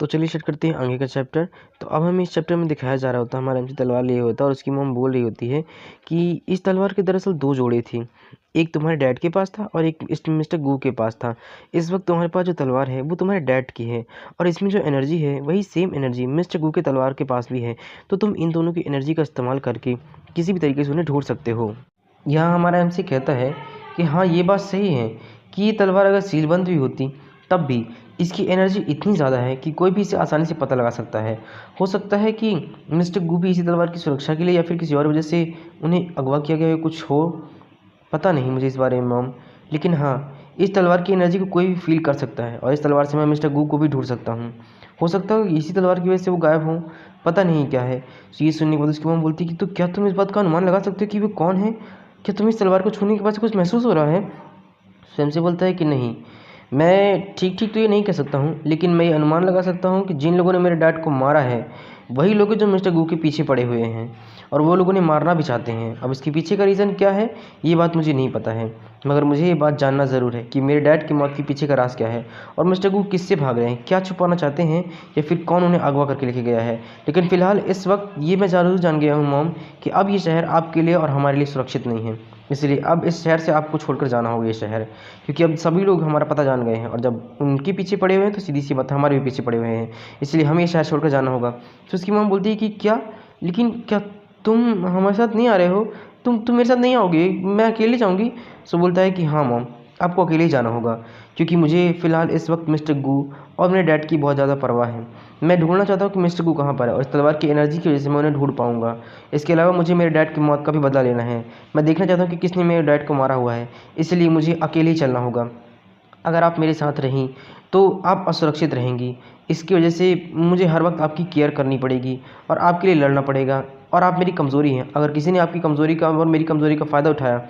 तो चलिए स्टार्ट करते हैं आगे का चैप्टर। तो अब हमें इस चैप्टर में दिखाया जा रहा होता है हमारा एमसी तलवार लिए होता है और उसकी मॉम बोल रही होती है कि इस तलवार के दरअसल दो जोड़े थी, एक तुम्हारे डैड के पास था और एक मिस्टर गू के पास था। इस वक्त तुम्हारे पास जो तलवार है वो तुम्हारे डैड की है और इसमें जो एनर्जी है वही सेम एनर्जी मिस्टर गू के तलवार के पास भी है। तो तुम इन दोनों की एनर्जी का इस्तेमाल करके किसी भी तरीके से उन्हें ढूंढ सकते हो। यहाँ हमारा एमसी कहता है कि हाँ ये बात सही है कि ये तलवार अगर सीलबंद भी होती तब भी इसकी एनर्जी इतनी ज़्यादा है कि कोई भी इसे आसानी से पता लगा सकता है। हो सकता है कि मिस्टर गू भी इसी तलवार की सुरक्षा के लिए या फिर किसी और वजह से उन्हें अगवा किया गया हो, कुछ हो, पता नहीं मुझे इस बारे में मॉम। लेकिन हाँ, इस तलवार की एनर्जी को कोई भी फील कर सकता है और इस तलवार से मैं मिस्टर गू को भी ढूंढ सकता हूँ। हो सकता है इसी तलवार की वजह से वो गायब हो, पता नहीं क्या है। तो ये सुनने के बाद उसकी मॉम बोलती है कि तो क्या तुम इस बात का अनुमान लगा सकते हो कि वो कौन है? क्या तुम्हें इस तलवार को छूने के बाद से कुछ महसूस हो रहा है? स्वयं से बोलता है कि नहीं, मैं ठीक ठीक तो ये नहीं कह सकता हूँ, लेकिन मैं ये अनुमान लगा सकता हूँ कि जिन लोगों ने मेरे डैड को मारा है वही लोग हैं जो मिस्टर गू के पीछे पड़े हुए हैं और वो लोगों ने मारना भी चाहते हैं। अब इसके पीछे का रीज़न क्या है ये बात मुझे नहीं पता है, मगर मुझे ये बात जानना ज़रूर है कि मेरे डैड की मौत के पीछे का राज क्या है और मिस्टर गू किससे भाग रहे हैं, क्या छुपाना चाहते हैं या फिर कौन उन्हें अगवा करके लेके गया है। लेकिन फ़िलहाल इस वक्त ये मैं ज़रूर जान गया हूँ मॉम कि अब ये शहर आपके लिए और हमारे लिए सुरक्षित नहीं है, इसलिए अब इस शहर से आपको छोड़कर जाना होगा ये शहर, क्योंकि अब सभी लोग हमारा पता जान गए हैं और जब उनके पीछे पड़े हुए हैं तो सीधी सी बात है हमारे भी पीछे पड़े हुए हैं, इसलिए हमें ये शहर छोड़कर जाना होगा। तो उसकी मॉम बोलती है कि क्या, लेकिन क्या तुम हमारे साथ नहीं आ रहे हो? तुम मेरे साथ नहीं आओगे, मैं अकेले जाऊँगी। सो बोलता है कि हाँ मॉम, आपको अकेले ही जाना होगा, क्योंकि मुझे फ़िलहाल इस वक्त मिस्टर गू और मेरे डैड की बहुत ज़्यादा परवाह है। मैं ढूंढना चाहता हूँ कि मिस्टर गू कहाँ पर है और इस तलवार की एनर्जी की वजह से मैं उन्हें ढूंढ पाऊँगा। इसके अलावा मुझे मेरे डैड की मौत का भी बदला लेना है। मैं देखना चाहता हूँ कि किसने मेरे डैड को मारा हुआ है, इसलिए मुझे अकेले ही चलना होगा। अगर आप मेरे साथ रहीं तो आप असुरक्षित रहेंगी, इसकी वजह से मुझे हर वक्त आपकी केयर करनी पड़ेगी और आपके लिए लड़ना पड़ेगा और आप मेरी कमज़ोरी हैं। अगर किसी ने आपकी कमज़ोरी का और मेरी कमज़ोरी का फ़ायदा उठाया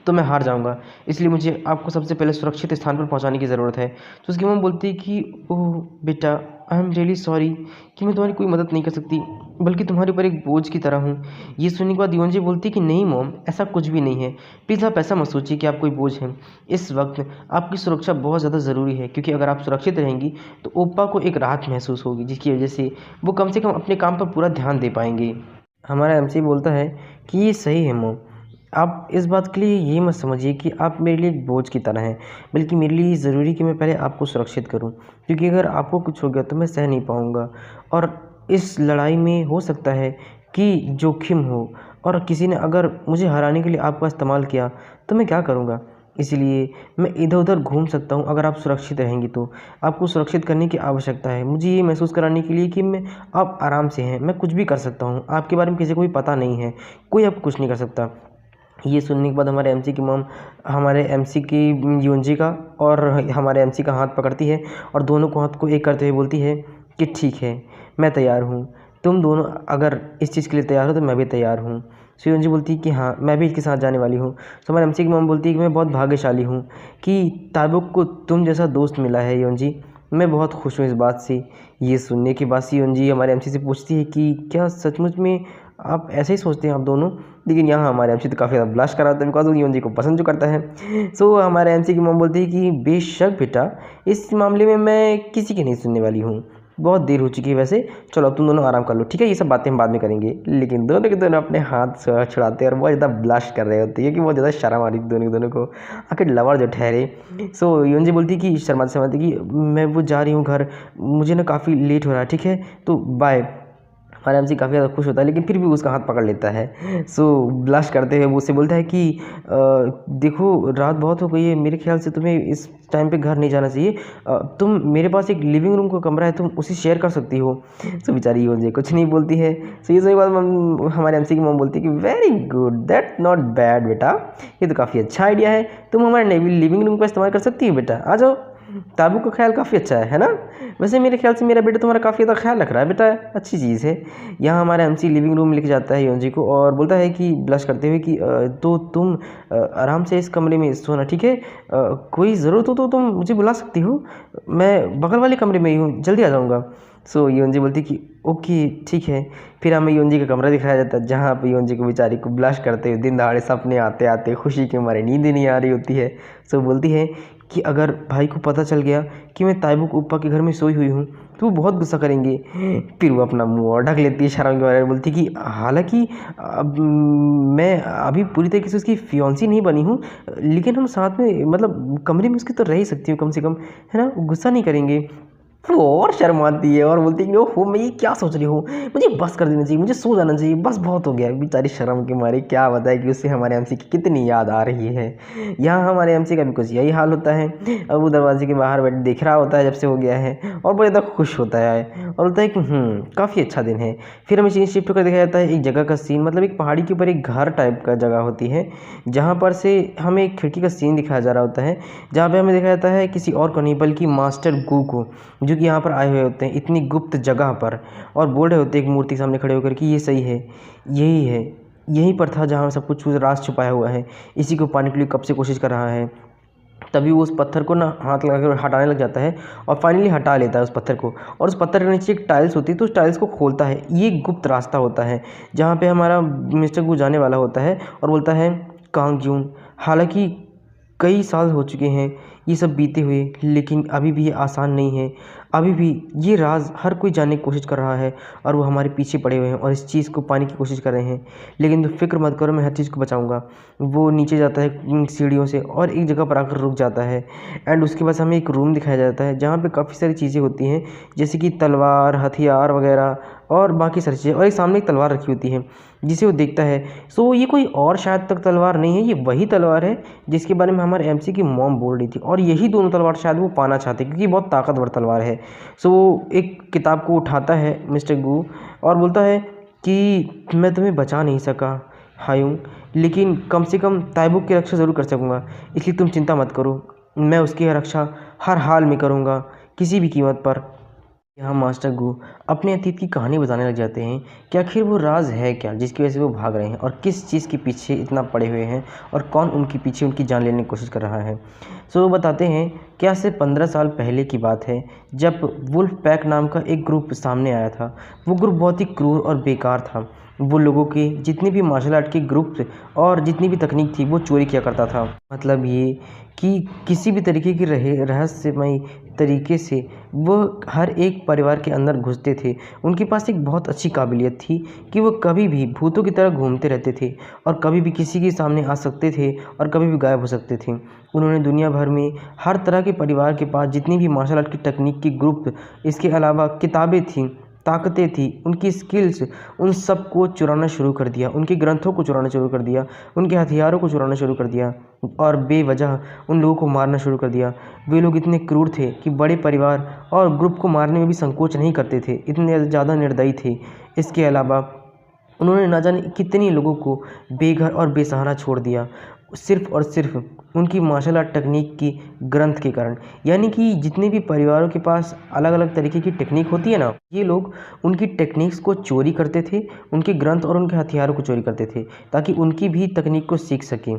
तो मैं हार जाऊंगा, इसलिए मुझे आपको सबसे पहले सुरक्षित स्थान पर पहुंचाने की ज़रूरत है। तो उसकी मम्मी बोलती है कि ओह बेटा, आई एम रियली सॉरी कि मैं तुम्हारी कोई मदद नहीं कर सकती, बल्कि तुम्हारे ऊपर एक बोझ की तरह हूँ। ये सुनने के बाद योंजी बोलती है कि नहीं मॉम, ऐसा कुछ भी नहीं है, प्लीज़ आप ऐसा मत सोचिए कि आप कोई बोझ हैं। इस वक्त आपकी सुरक्षा बहुत ज़्यादा ज़रूरी है, क्योंकि अगर आप सुरक्षित रहेंगी तो ओप्पा को एक राहत महसूस होगी, जिसकी वजह से वो कम से कम अपने काम पर पूरा ध्यान दे पाएंगे। हमारा एमसी बोलता है कि ये सही है मॉम, आप इस बात के लिए ये मत समझिए कि आप मेरे लिए एक बोझ की तरह हैं, बल्कि मेरे लिए ज़रूरी कि मैं पहले आपको सुरक्षित करूं, क्योंकि अगर आपको कुछ हो गया तो मैं सह नहीं पाऊंगा और इस लड़ाई में हो सकता है कि जोखिम हो और किसी ने अगर मुझे हराने के लिए आपका इस्तेमाल किया तो मैं क्या करूंगा। इसलिए मैं इधर उधर घूम सकता हूं, अगर आप सुरक्षित रहेंगी तो। आपको सुरक्षित करने की आवश्यकता है, मुझे ये महसूस कराने के लिए कि मैं आप आराम से हैं, मैं कुछ भी कर सकता हूं, आपके बारे में किसी को भी पता नहीं है, कोई आपको कुछ नहीं कर सकता। ये सुनने के बाद हमारे एमसी की मॉम हमारे एमसी की यूनजी का और हमारे एमसी का हाथ पकड़ती है और दोनों को हाथ को एक करते हुए बोलती है कि ठीक है, मैं तैयार हूँ, तुम दोनों अगर इस चीज़ के लिए तैयार हो तो मैं भी तैयार हूँ। सो यूनजी बोलती है कि हाँ, मैं भी इसके साथ जाने वाली हूँ। तो हमारे एमसी की मॉम बोलती है कि मैं बहुत भाग्यशाली हूँ कि ताबुक को तुम जैसा दोस्त मिला है यूनजी, मैं बहुत खुश हूँ इस बात से। ये सुनने के बाद से यूनजी हमारे एमसी से पूछती है कि क्या सचमुच में आप ऐसे ही सोचते हैं आप दोनों? लेकिन यहाँ हमारे एमसी तो काफ़ी ज़्यादा ब्लश कर रहा था, बिकॉज वो यूनजी को पसंद जो करता है। सो हमारे एमसी की मॉम बोलती है कि बेशक बेटा, इस मामले में मैं किसी की नहीं सुनने वाली हूँ, बहुत देर हो चुकी है वैसे, चलो अब तुम दोनों आराम कर लो, ठीक है, ये सब बातें हम बाद में करेंगे। लेकिन दोनों के दोनों अपने हाथ छुड़ाते हैं और बहुत ज़्यादा ब्लश कर रहे होते हैं, क्योंकि बहुत ज़्यादा शर्म आ रही थी दोनों को, आखिर लवर जो ठहरे। सो यूनजी बोलती कि शर्माते शर्माते कि मैं वो जा रही हूँ घर, मुझे ना काफ़ी लेट हो रहा है, ठीक है, तो बाय। हमारा एमसी काफ़ी ज़्यादा खुश होता है, लेकिन फिर भी उसका हाथ पकड़ लेता है। सो ब्लश करते हुए वो उससे बोलता है कि देखो रात बहुत हो गई है, मेरे ख्याल से तुम्हें इस टाइम पे घर नहीं जाना चाहिए, तुम मेरे पास एक लिविंग रूम का कमरा है, तुम उसे शेयर कर सकती हो। सो बेचारी योंजे कुछ नहीं बोलती है। सो ये सही बात हमारे एमसी की मॉम बोलती है कि very good, that not bad बेटा, ये तो काफ़ी अच्छा आइडिया है, तुम हमारे लिविंग रूम का इस्तेमाल कर सकती हो बेटा, आ जाओ, ताबू का ख्याल काफ़ी अच्छा है ना? वैसे मेरे ख्याल से मेरा बेटा तुम्हारा काफ़ी ज़्यादा ख्याल रख रहा है बेटा, अच्छी चीज़ है। यहाँ हमारा एमसी लिविंग रूम में लेके जाता है योंजी को और बोलता है कि ब्लश करते हुए कि तो तुम आराम से इस कमरे में सोना, ठीक है, कोई ज़रूरत हो तो तुम मुझे बुला सकती हो, मैं बगल वाले कमरे में ही हूँ, जल्दी आ जाऊँगा। सो योंजी बोलती कि ओके ठीक है। फिर हमें योंजी का कमरा दिखाया जाता है, जहाँ पर योंजी को बेचारी को ब्लश करते हुए दिन दहाड़े सपने आते आते खुशी के मारे नींद ही नहीं आ रही होती है। सो बोलती है कि अगर भाई को पता चल गया कि मैं ताइबुक उप्पा के घर में सोई हुई हूँ तो वो बहुत गुस्सा करेंगे। फिर वो अपना मुँह और ढक लेती है शर्म के मारे, बोलती कि हालाँकि अब मैं अभी पूरी तरीके से उसकी फियांसी नहीं बनी हूँ, लेकिन हम साथ में मतलब कमरे में उसके तो रह ही सकती हूँ कम से कम, है ना? गुस्सा नहीं करेंगे। वो और शर्माती है और बोलती है कि ओहो मैं ये क्या सोच रही हूँ, मुझे बस कर देना चाहिए, मुझे सो जाना चाहिए, बस बहुत हो गया। बेचारी शर्म के मारे क्या बताए कि उससे हमारे एमसी की कितनी याद आ रही है। यहाँ हमारे एमसी का भी कुछ यही हाल होता है। अब वो दरवाजे के बाहर बैठ देख रहा होता है जब से हो गया है और बड़ा ज़्यादा खुश होता है और बोलता है कि काफ़ी अच्छा दिन है। फिर हमें सीन शिफ्ट कर दिखाया जाता है एक जगह का सीन, मतलब एक पहाड़ी के ऊपर एक घर टाइप का जगह होती है जहाँ पर से हमें एक खिड़की का सीन दिखाया जा रहा होता है, जहाँ पे हमें दिखाया जाता है किसी और को नहीं बल्कि मास्टर गू को, जो कि यहाँ पर आए हुए होते हैं इतनी गुप्त जगह पर और बोल रहे होते हैं एक मूर्ति के सामने खड़े होकर कि ये सही है, यही है, यहीं पर था जहाँ सब कुछ राज छुपाया हुआ है, इसी को पाने के लिए कब से कोशिश कर रहा है। तभी वो उस पत्थर को ना हाथ लगा कर हटाने लग जाता है और फाइनली हटा लेता है उस पत्थर को, और उस पत्थर के नीचे एक टाइल्स होती है तो उस टाइल्स को खोलता है। ये गुप्त रास्ता होता है जहाँ पे हमारा मिस्टर गू जाने वाला होता है और बोलता है कांग यून, हालांकि कई साल हो चुके हैं ये सब बीते हुए, लेकिन अभी भी ये आसान नहीं है। अभी भी ये राज हर कोई जानने की कोशिश कर रहा है और वो हमारे पीछे पड़े हुए हैं और इस चीज़ को पाने की कोशिश कर रहे हैं, लेकिन तो फिक्र मत करो मैं हर चीज़ को बचाऊंगा। वो नीचे जाता है सीढ़ियों से और एक जगह पर आकर रुक जाता है एंड उसके बाद हमें एक रूम दिखाया जाता है जहाँ पे काफ़ी सारी चीज़ें होती हैं जैसे कि तलवार, हथियार वगैरह और बाकी सारी चीज़ें, और एक सामने एक तलवार रखी होती है जिसे वो देखता है। सो ये कोई और शायद तक तलवार नहीं है, ये वही तलवार है जिसके बारे में हमारे एमसी की मॉम बोल रही थी, और यही दोनों तलवार शायद वो पाना चाहते क्योंकि बहुत ताकतवर तलवार है। सो वो एक किताब को उठाता है मिस्टर गू और बोलता है कि मैं तुम्हें बचा नहीं सका हायूं, लेकिन कम से कम ताइबुक की रक्षा ज़रूर कर सकूँगा, इसलिए तुम चिंता मत करो, मैं उसकी रक्षा हर हाल में करूँगा किसी भी कीमत पर। यहाँ मास्टर गू अपने अतीत की कहानी बताने लग जाते हैं कि आखिर वो राज है क्या जिसकी वजह से वो भाग रहे हैं और किस चीज़ के पीछे इतना पड़े हुए हैं और कौन उनके पीछे उनकी जान लेने की कोशिश कर रहा है। सो वो बताते हैं कि आज से 15 साल पहले की बात है जब वुल्फ पैक नाम का एक ग्रुप सामने आया था। वो ग्रुप बहुत ही क्रूर और बेकार था। वो लोगों के जितने भी मार्शल आर्ट के ग्रुप और जितनी भी तकनीक थी वो चोरी किया करता था। मतलब ये कि किसी भी तरीके की रहस्यमय तरीके से वो हर एक परिवार के अंदर घुसते थे। उनके पास एक बहुत अच्छी काबिलियत थी कि वो कभी भी भूतों की तरह घूमते रहते थे और कभी भी किसी के सामने आ सकते थे और कभी भी गायब हो सकते थे। उन्होंने दुनिया भर में हर तरह के परिवार के पास जितनी भी मार्शल आर्ट की तकनीक की ग्रुप, इसके अलावा किताबें थीं, ताकतें थी, उनकी स्किल्स, उन सब को चुराना शुरू कर दिया, उनके ग्रंथों को चुराना शुरू कर दिया, उनके हथियारों को चुराना शुरू कर दिया और बेवजह उन लोगों को मारना शुरू कर दिया। वे लोग इतने क्रूर थे कि बड़े परिवार और ग्रुप को मारने में भी संकोच नहीं करते थे, इतने ज़्यादा निर्दयी थे। इसके अलावा उन्होंने ना जाने कितने लोगों को बेघर और बेसहारा छोड़ दिया, सिर्फ़ और सिर्फ़ उनकी मार्शल आर्ट टेक्निक की ग्रंथ के कारण। यानी कि जितने भी परिवारों के पास अलग अलग तरीके की टेक्निक होती है ना, ये लोग उनकी टेक्निक्स को चोरी करते थे, उनके ग्रंथ और उनके हथियारों को चोरी करते थे ताकि उनकी भी तकनीक को सीख सकें।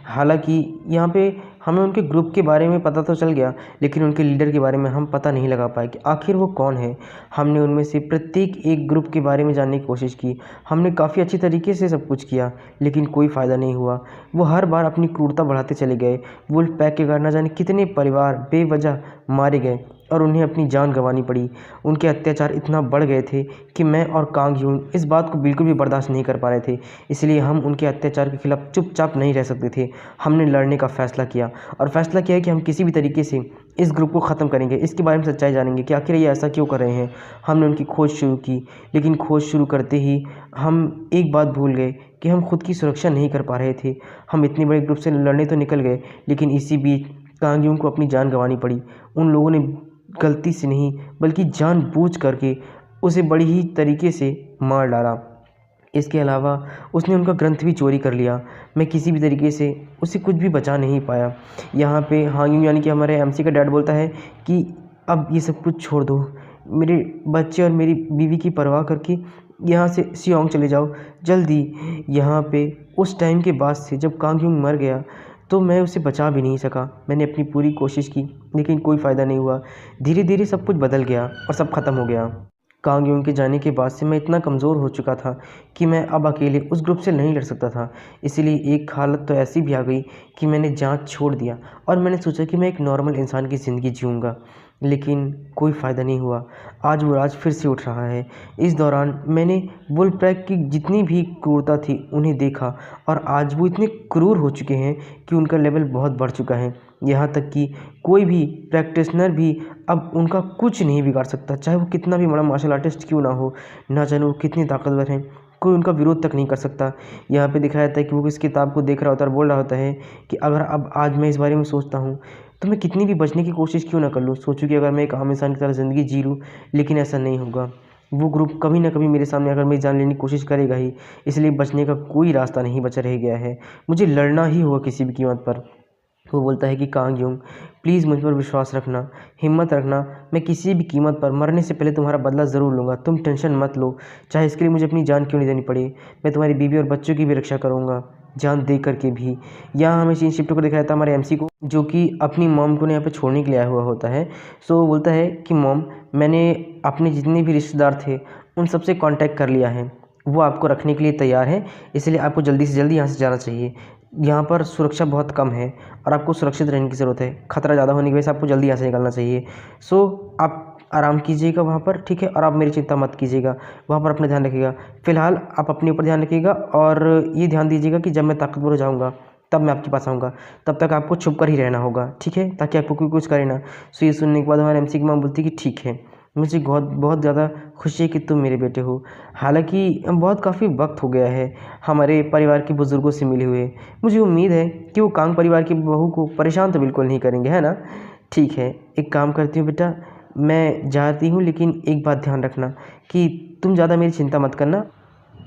हालांकि यहाँ पे हमें उनके ग्रुप के बारे में पता तो चल गया, लेकिन उनके लीडर के बारे में हम पता नहीं लगा पाए कि आखिर वो कौन है। हमने उनमें से प्रत्येक एक ग्रुप के बारे में जानने की कोशिश की, हमने काफ़ी अच्छी तरीके से सब कुछ किया, लेकिन कोई फ़ायदा नहीं हुआ। वो हर बार अपनी क्रूरता बढ़ाते चले गए। वुल्फ पैक के कारण न जाने कितने परिवार बेवजह मारे गए और उन्हें अपनी जान गंवानी पड़ी। उनके अत्याचार इतना बढ़ गए थे कि मैं और कांग यून इस बात को बिल्कुल भी बर्दाश्त नहीं कर पा रहे थे, इसलिए हम उनके अत्याचार के खिलाफ चुपचाप नहीं रह सकते थे। हमने लड़ने का फ़ैसला किया और फ़ैसला किया है कि हम किसी भी तरीके से इस ग्रुप को ख़त्म करेंगे, इसके बारे में सच्चाई जानेंगे कि आखिर ये ऐसा क्यों कर रहे हैं। हमने उनकी खोज शुरू की, लेकिन खोज शुरू करते ही हम एक बात भूल गए कि हम खुद की सुरक्षा नहीं कर पा रहे थे। हम इतने बड़े ग्रुप से लड़ने तो निकल गए, लेकिन इसी बीच कांग यून को अपनी जान गंवानी पड़ी। उन लोगों ने गलती से नहीं बल्कि जानबूझ करके उसे बड़ी ही तरीके से मार डाला। इसके अलावा उसने उनका ग्रंथ भी चोरी कर लिया। मैं किसी भी तरीके से उसे कुछ भी बचा नहीं पाया। यहाँ पे हांग यून यानी कि हमारे एमसी का डैड बोलता है कि अब ये सब कुछ छोड़ दो, मेरे बच्चे और मेरी बीवी की परवाह करके यहाँ से सियोंग चले जाओ जल्दी। यहाँ पे उस टाइम के बाद से जब कांग यून मर गया तो मैं उसे बचा भी नहीं सका। मैंने अपनी पूरी कोशिश की लेकिन कोई फ़ायदा नहीं हुआ। धीरे धीरे सब कुछ बदल गया और सब ख़त्म हो गया। कांग यूंग के जाने के बाद से मैं इतना कमज़ोर हो चुका था कि मैं अब अकेले उस ग्रुप से नहीं लड़ सकता था। इसीलिए एक हालत तो ऐसी भी आ गई कि मैंने जाँच छोड़ दिया और मैंने सोचा कि मैं एक नॉर्मल इंसान की ज़िंदगी जीऊँगा, लेकिन कोई फ़ायदा नहीं हुआ। आज वो राज फिर से उठ रहा है। इस दौरान मैंने वुल्फपैक की जितनी भी क्रूरता थी उन्हें देखा और आज वो इतने क्रूर हो चुके हैं कि उनका लेवल बहुत बढ़ चुका है। यहाँ तक कि कोई भी प्रैक्टिशनर भी अब उनका कुछ नहीं बिगाड़ सकता, चाहे वो कितना भी बड़ा मार्शल आर्टिस्ट क्यों ना हो, ना जाने वो कितनी ताकतवर हैं, कोई उनका विरोध तक नहीं कर सकता। यहाँ पे दिखाया जाता है कि वो इस किताब को देख रहा होता है और बोल रहा होता है कि अगर अब आज मैं इस बारे में सोचता हूँ तो मैं कितनी भी बचने की कोशिश क्यों ना कर लूँ, सोचूं कि अगर मैं एक आम इंसान की तरह ज़िंदगी जी लूँ, लेकिन ऐसा नहीं होगा। वो ग्रुप कभी ना कभी मेरे सामने अगर मेरी जान लेने की कोशिश करेगा ही, इसलिए बचने का कोई रास्ता नहीं बचा रह गया है। मुझे लड़ना ही होगा किसी भी कीमत पर। वो बोलता है कि कांग यूंग, प्लीज़ मुझ पर विश्वास रखना, हिम्मत रखना, मैं किसी भी कीमत पर मरने से पहले तुम्हारा बदला ज़रूर लूँगा। तुम टेंशन मत लो, चाहे इसके लिए मुझे अपनी जान क्यों नहीं देनी पड़े। मैं तुम्हारी बीवी और बच्चों की भी रक्षा करूँगा, जान दे करके भी। यहाँ हमें सीन शिफ्ट को दिखाया था हमारे एमसी को, जो कि अपनी मॉम को यहाँ पे छोड़ने के लिए आया हुआ होता है। सो वो बोलता है कि मॉम, मैंने अपने जितने भी रिश्तेदार थे उन सबसे कांटेक्ट कर लिया है, वो आपको रखने के लिए तैयार है, इसलिए आपको जल्दी से जल्दी यहाँ से जाना चाहिए। यहाँ पर सुरक्षा बहुत कम है और आपको सुरक्षित रहने की ज़रूरत है। खतरा ज़्यादा होने की वजह से आपको जल्दी यहाँ से निकलना चाहिए। सो आप आराम कीजिएगा वहाँ पर, ठीक है, और आप मेरी चिंता मत कीजिएगा, वहाँ पर अपना ध्यान रखिएगा। फ़िलहाल आप अपने ऊपर ध्यान रखिएगा और ये ध्यान दीजिएगा कि जब मैं ताकतवर हो जाऊँगा तब मैं आपके पास आऊँगा, तब तक आपको छुप कर ही रहना होगा, ठीक है, ताकि आपको कोई कुछ करे ना। सो ये सुनने के बाद हमारे एमसी की माँ बोलती है कि ठीक है, मुझे बहुत बहुत ज़्यादा खुशी है कि तुम मेरे बेटे हो। हालांकि बहुत काफ़ी वक्त हो गया है हमारे परिवार के बुज़ुर्गों से मिले हुए। मुझे उम्मीद है कि वो कांग परिवार की बहू को परेशान तो बिल्कुल नहीं करेंगे, है ना? ठीक है, एक काम करती हूँ बेटा, मैं जाती हूँ, लेकिन एक बात ध्यान रखना कि तुम ज़्यादा मेरी चिंता मत करना।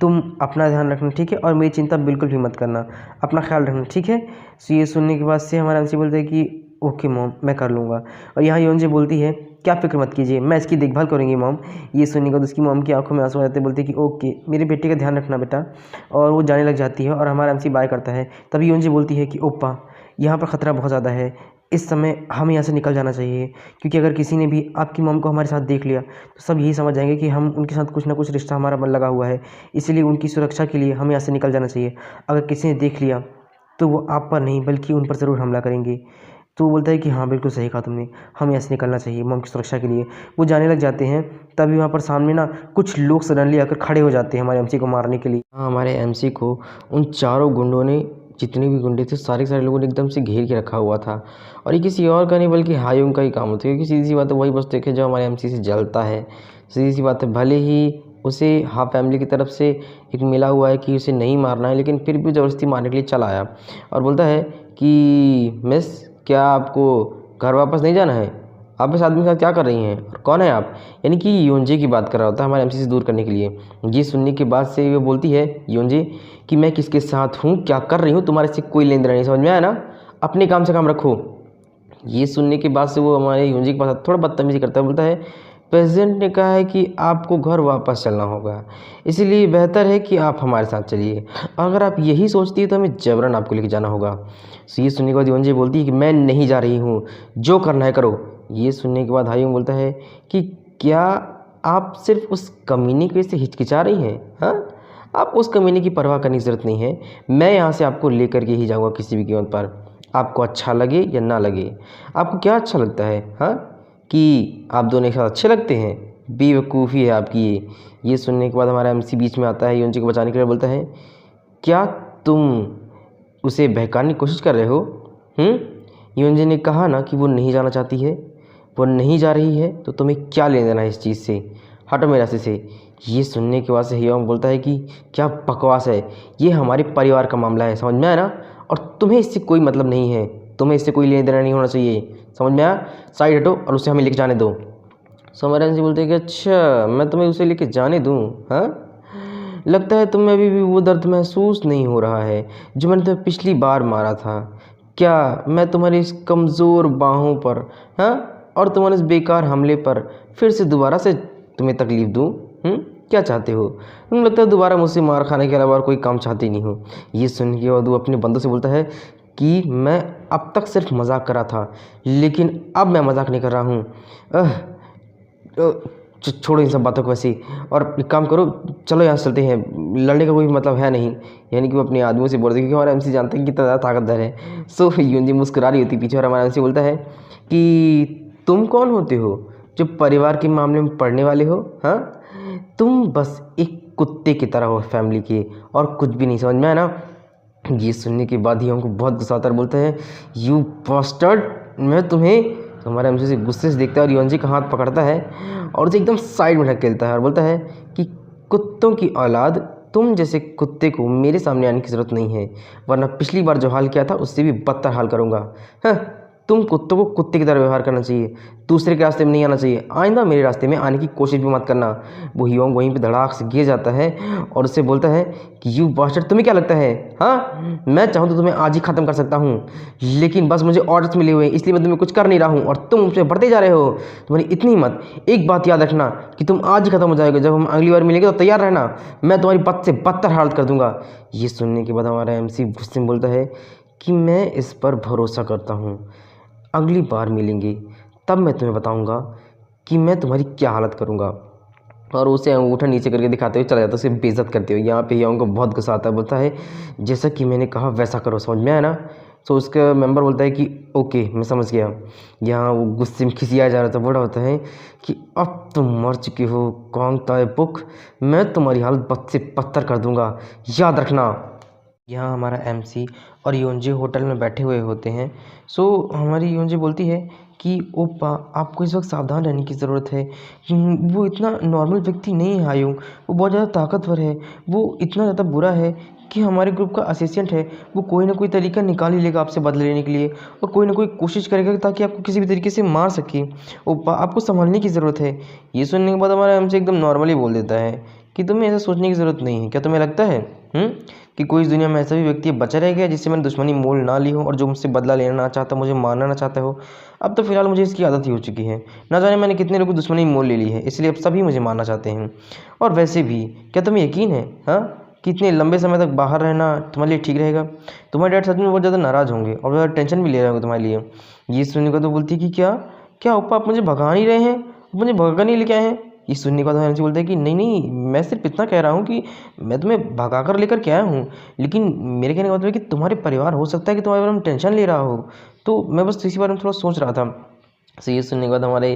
तुम अपना ध्यान रखना, ठीक है, और मेरी चिंता बिल्कुल भी मत करना, अपना ख्याल रखना, ठीक है। सो ये सुनने के बाद से हमारा एमसी बोलता है कि ओके मॉम, मैं कर लूँगा। और यहाँ योंजे बोलती है क्या फ़िक्र मत कीजिए, मैं इसकी देखभाल करूँगी मॉम। ये सुनने के बाद उसकी मॉम की आंखों में आंसू आ जाते हैं, बोलती है कि ओके मेरे बेटे का ध्यान रखना बेटा। और वो जाने लग जाती है और हमारा एमसी बाय करता है। तभी योंजे बोलती है कि ओप्पा, यहाँ पर ख़तरा बहुत ज़्यादा है, इस समय हमें यहाँ से निकल जाना चाहिए, क्योंकि अगर किसी ने भी आपकी मॉम को हमारे साथ देख लिया तो सब यही समझ जाएंगे कि हम उनके साथ कुछ ना कुछ रिश्ता हमारा लगा हुआ है। इसलिए उनकी सुरक्षा के लिए हमें यहाँ से निकल जाना चाहिए। अगर किसी ने देख लिया तो वो आप पर नहीं बल्कि उन पर ज़रूर हमला करेंगे। तो वो बोलता है कि हाँ बिल्कुल सही कहा तुमने, हमें यहाँ से निकलना चाहिए मॉम की सुरक्षा के लिए। वो जाने लग जाते हैं, तभी वहाँ पर सामने ना कुछ लोग सडनली आकर खड़े हो जाते हैं हमारे एमसी को मारने के लिए। हाँ, हमारे एमसी को उन चारों गुंडों ने, जितने भी गुंडे थे सारे के सारे लोगों ने एकदम से घेर के रखा हुआ था। और ये किसी और का नहीं बल्कि हायुंग का ही काम होता है, क्योंकि सीधी सी बात है वही बस देखे जो हमारे एमसी से जलता है। सीधी सी बात है, भले ही उसे हाफ फैमिली की तरफ से एक मिला हुआ है कि उसे नहीं मारना है, लेकिन फिर भी ज़बरदस्ती मारने के लिए चला आया और बोलता है कि मिस, क्या आपको घर वापस नहीं जाना है? आप इस आदमी के साथ क्या कर रही हैं और कौन है आप? यानी कि योंजे की बात कर रहा होता है हमारे एमसी से दूर करने के लिए। ये सुनने के बाद से वो बोलती है योंजे कि मैं किसके साथ हूँ, क्या कर रही हूँ, तुम्हारे से कोई लेन देन नहीं, समझ में आया ना? अपने काम से काम रखो। ये सुनने के बाद से वो हमारे योंजे के पास थोड़ा बदतमीजी करता है, बोलता है प्रेसिडेंट ने कहा है कि आपको घर वापस चलना होगा, इसलिए बेहतर है कि आप हमारे साथ चलिए। अगर आप यही सोचती है तो हमें जबरन आपको लेके जाना होगा। सो ये सुनने के बाद योंजे बोलती है कि मैं नहीं जा रही हूँ, जो करना है करो। ये सुनने के बाद हायुंग बोलता है कि क्या आप सिर्फ उस कमीने की वजह से हिचकिचा रही हैं? हाँ, आप उस कमीने की परवाह करने की ज़रूरत नहीं है, मैं यहाँ से आपको लेकर के ही जाऊँगा किसी भी कीमत पर, आपको अच्छा लगे या ना लगे। आपको क्या अच्छा लगता है, हाँ, कि आप दोनों एक साथ अच्छे लगते हैं? बेवकूफ़ी है आपकी ये सुनने के बाद हमारा एमसी बीच में आता है, योंजे को बचाने के लिए बोलता है क्या तुम उसे बहकाने की कोशिश कर रहे हो? योंजे ने कहा ना कि वो नहीं जाना चाहती है, वो नहीं जा रही है, तो तुम्हें क्या लेना देना है इस चीज़ से? हटो मेरे रास्ते से। ये सुनने के बाद से ह्योंग बोलता है कि क्या बकवास है, ये हमारे परिवार का मामला है, समझ में आया ना? और तुम्हें इससे कोई मतलब नहीं है, तुम्हें इससे कोई लेना देना नहीं होना चाहिए, समझ में आया? साइड हटो और उसे हमें लेके जाने दो। समरन जी बोलते हैं कि अच्छा मैं तुम्हें उसे लेके जाने दूँ? हाँ, लगता है तुम्हें अभी भी वो दर्द महसूस नहीं हो रहा है जो मैंने तुम्हें पिछली बार मारा था। क्या मैं तुम्हारी इस कमज़ोर बाहों पर, हाँ, और तुम्हारे इस बेकार हमले पर फिर से दोबारा से तुम्हें तकलीफ़ दूँ? क्या चाहते हो तुम? लगता है दोबारा मुझसे मार खाने के अलावा और कोई काम चाहती नहीं हो। ये सुन के बाद वो अपने बंदों से बोलता है कि मैं अब तक सिर्फ मजाक कर रहा था, लेकिन अब मैं मजाक नहीं कर रहा हूँ। छोड़ो इन सब बातों को वैसे ही, और एक काम करो, चलो यहाँ से चलते हैं, लड़ने का कोई मतलब है नहीं। यानी कि वो अपने आदमियों से बोल रहे, क्योंकि हमारा एमसी जानते हैं कि कितना ज़्यादा ताकतवर है। सो यून जी मुस्कुरा रही होती पीछे, और हमारा एमसी बोलता है कि तुम कौन होते हो जो परिवार के मामले में पढ़ने वाले हो? हाँ, तुम बस एक कुत्ते की तरह हो फैमिली के, और कुछ भी नहीं, समझ में आया ना? ये सुनने के बाद ही हमको बहुत गुस्सा आता है, बोलता है यू बास्टर्ड, मैं तुम्हें। तो हमारा एमसी से गुस्से से देखता है और योनजी का हाथ पकड़ता है और उसे एकदम साइड में ढकेलता है और बोलता है कि कुत्तों की औलाद, तुम जैसे कुत्ते को मेरे सामने आने की ज़रूरत नहीं है, वरना पिछली बार जो हाल किया था उससे भी बदतर हाल करूँगा। हाँ, तुम कुत्तों को कुत्ते की तरह व्यवहार करना चाहिए, दूसरे के रास्ते में नहीं आना चाहिए, आइंदा मेरे रास्ते में आने की कोशिश भी मत करना। वो ह्योंग वहीं पे धड़ाक से गिर जाता है और उससे बोलता है कि यू बास्टर्ड, तुम्हें क्या लगता है? हाँ, मैं चाहूँ तो तुम्हें आज ही ख़त्म कर सकता हूँ, लेकिन बस मुझे ऑर्डर्स मिले हुए हैं, इसलिए मैं तुम्हें कुछ कर नहीं रहा हूँ, और तुम मुझसे बढ़ते जा रहे हो। तुम्हारी इतनी हिम्मत, एक बात याद रखना कि तुम आज ही ख़त्म हो जाओगे। जब हम अगली बार मिलेंगे तो तैयार रहना, मैं तुम्हारी बद से बदतर हालत कर दूंगा। ये सुनने के बाद हमारा एमसी गुस्से में बोलता है कि मैं इस पर भरोसा करता हूँ, अगली बार मिलेंगे तब मैं तुम्हें बताऊंगा कि मैं तुम्हारी क्या हालत करूंगा। और उसे अंगूठा नीचे करके दिखाते हुए चला जाता है, उसे बेइज्जत करते हुए। यहाँ पे ह्योंग को बहुत गुस्सा आता है, बोलता है जैसा कि मैंने कहा वैसा करो, समझ में आया ना? तो उसका मेंबर बोलता है कि ओके, मैं समझ गया। यहाँ वो गुस्से में खिसिया जा रहा था, बोला होता है कि अब तुम मर चुके हो कॉन्ग ताए बुक, मैं तुम्हारी हालत बद से बदतर कर दूंगा, याद रखना। यहाँ हमारा एमसी और योनजी होटल में बैठे हुए होते हैं। सो हमारी योनजी बोलती है कि ओप्पा, आपको इस वक्त सावधान रहने की ज़रूरत है। वो इतना नॉर्मल व्यक्ति नहीं है हायुंग, वो बहुत ज़्यादा ताकतवर है, वो इतना ज़्यादा बुरा है कि हमारे ग्रुप का असिस्टेंट है, वो कोई ना कोई तरीका निकाल ही लेगा आपसे बदला लेने के लिए, और कोई ना कोई कोशिश करेगा ताकि आपको किसी भी तरीके से मार सके। ओप्पा, आपको संभलने की ज़रूरत है। ये सुनने के बाद हमारा एमसी एकदम नॉर्मली बोल देता है कि तुम्हें ऐसा सोचने की ज़रूरत नहीं है। क्या तुम्हें लगता है कि कोई इस दुनिया में ऐसा भी व्यक्ति बचा रह गया जिससे मैंने दुश्मनी मोल ना ली हो और जो मुझसे बदला लेना ना चाहता, मुझे मारना ना चाहता हो? अब तो फिलहाल मुझे इसकी आदत ही हो चुकी है, ना जाने मैंने कितने लोगों की दुश्मनी मोल ले ली है, इसलिए अब सभी मुझे मारना चाहते हैं। और वैसे भी क्या तुम्हें यकीन है हाँ कि इतने लंबे समय तक बाहर रहना तुम्हारे लिए ठीक रहेगा? तुम्हारे डैड सच में बहुत ज़्यादा नाराज़ होंगे और ज़्यादा टेंशन भी ले रहे होंगे तुम्हारे लिए। ये सुनने को तो बोलती कि क्या क्या ओप्पा, आप मुझे भगा नहीं रहे हैं? मुझे भगा नहीं लेके आए हैं? ये सुनने के बाद हमारे बोलते हैं कि नहीं नहीं, मैं सिर्फ इतना कह रहा हूँ कि मैं तुम्हें भगा कर लेकर के आया हूँ, लेकिन मेरे कहने का मतलब है कि तुम्हारे परिवार, हो सकता है कि तुम्हारे बारे में टेंशन ले रहा हो, तो मैं बस इसी बारे में थोड़ा सोच रहा था। तो ये सुनने के बाद हमारे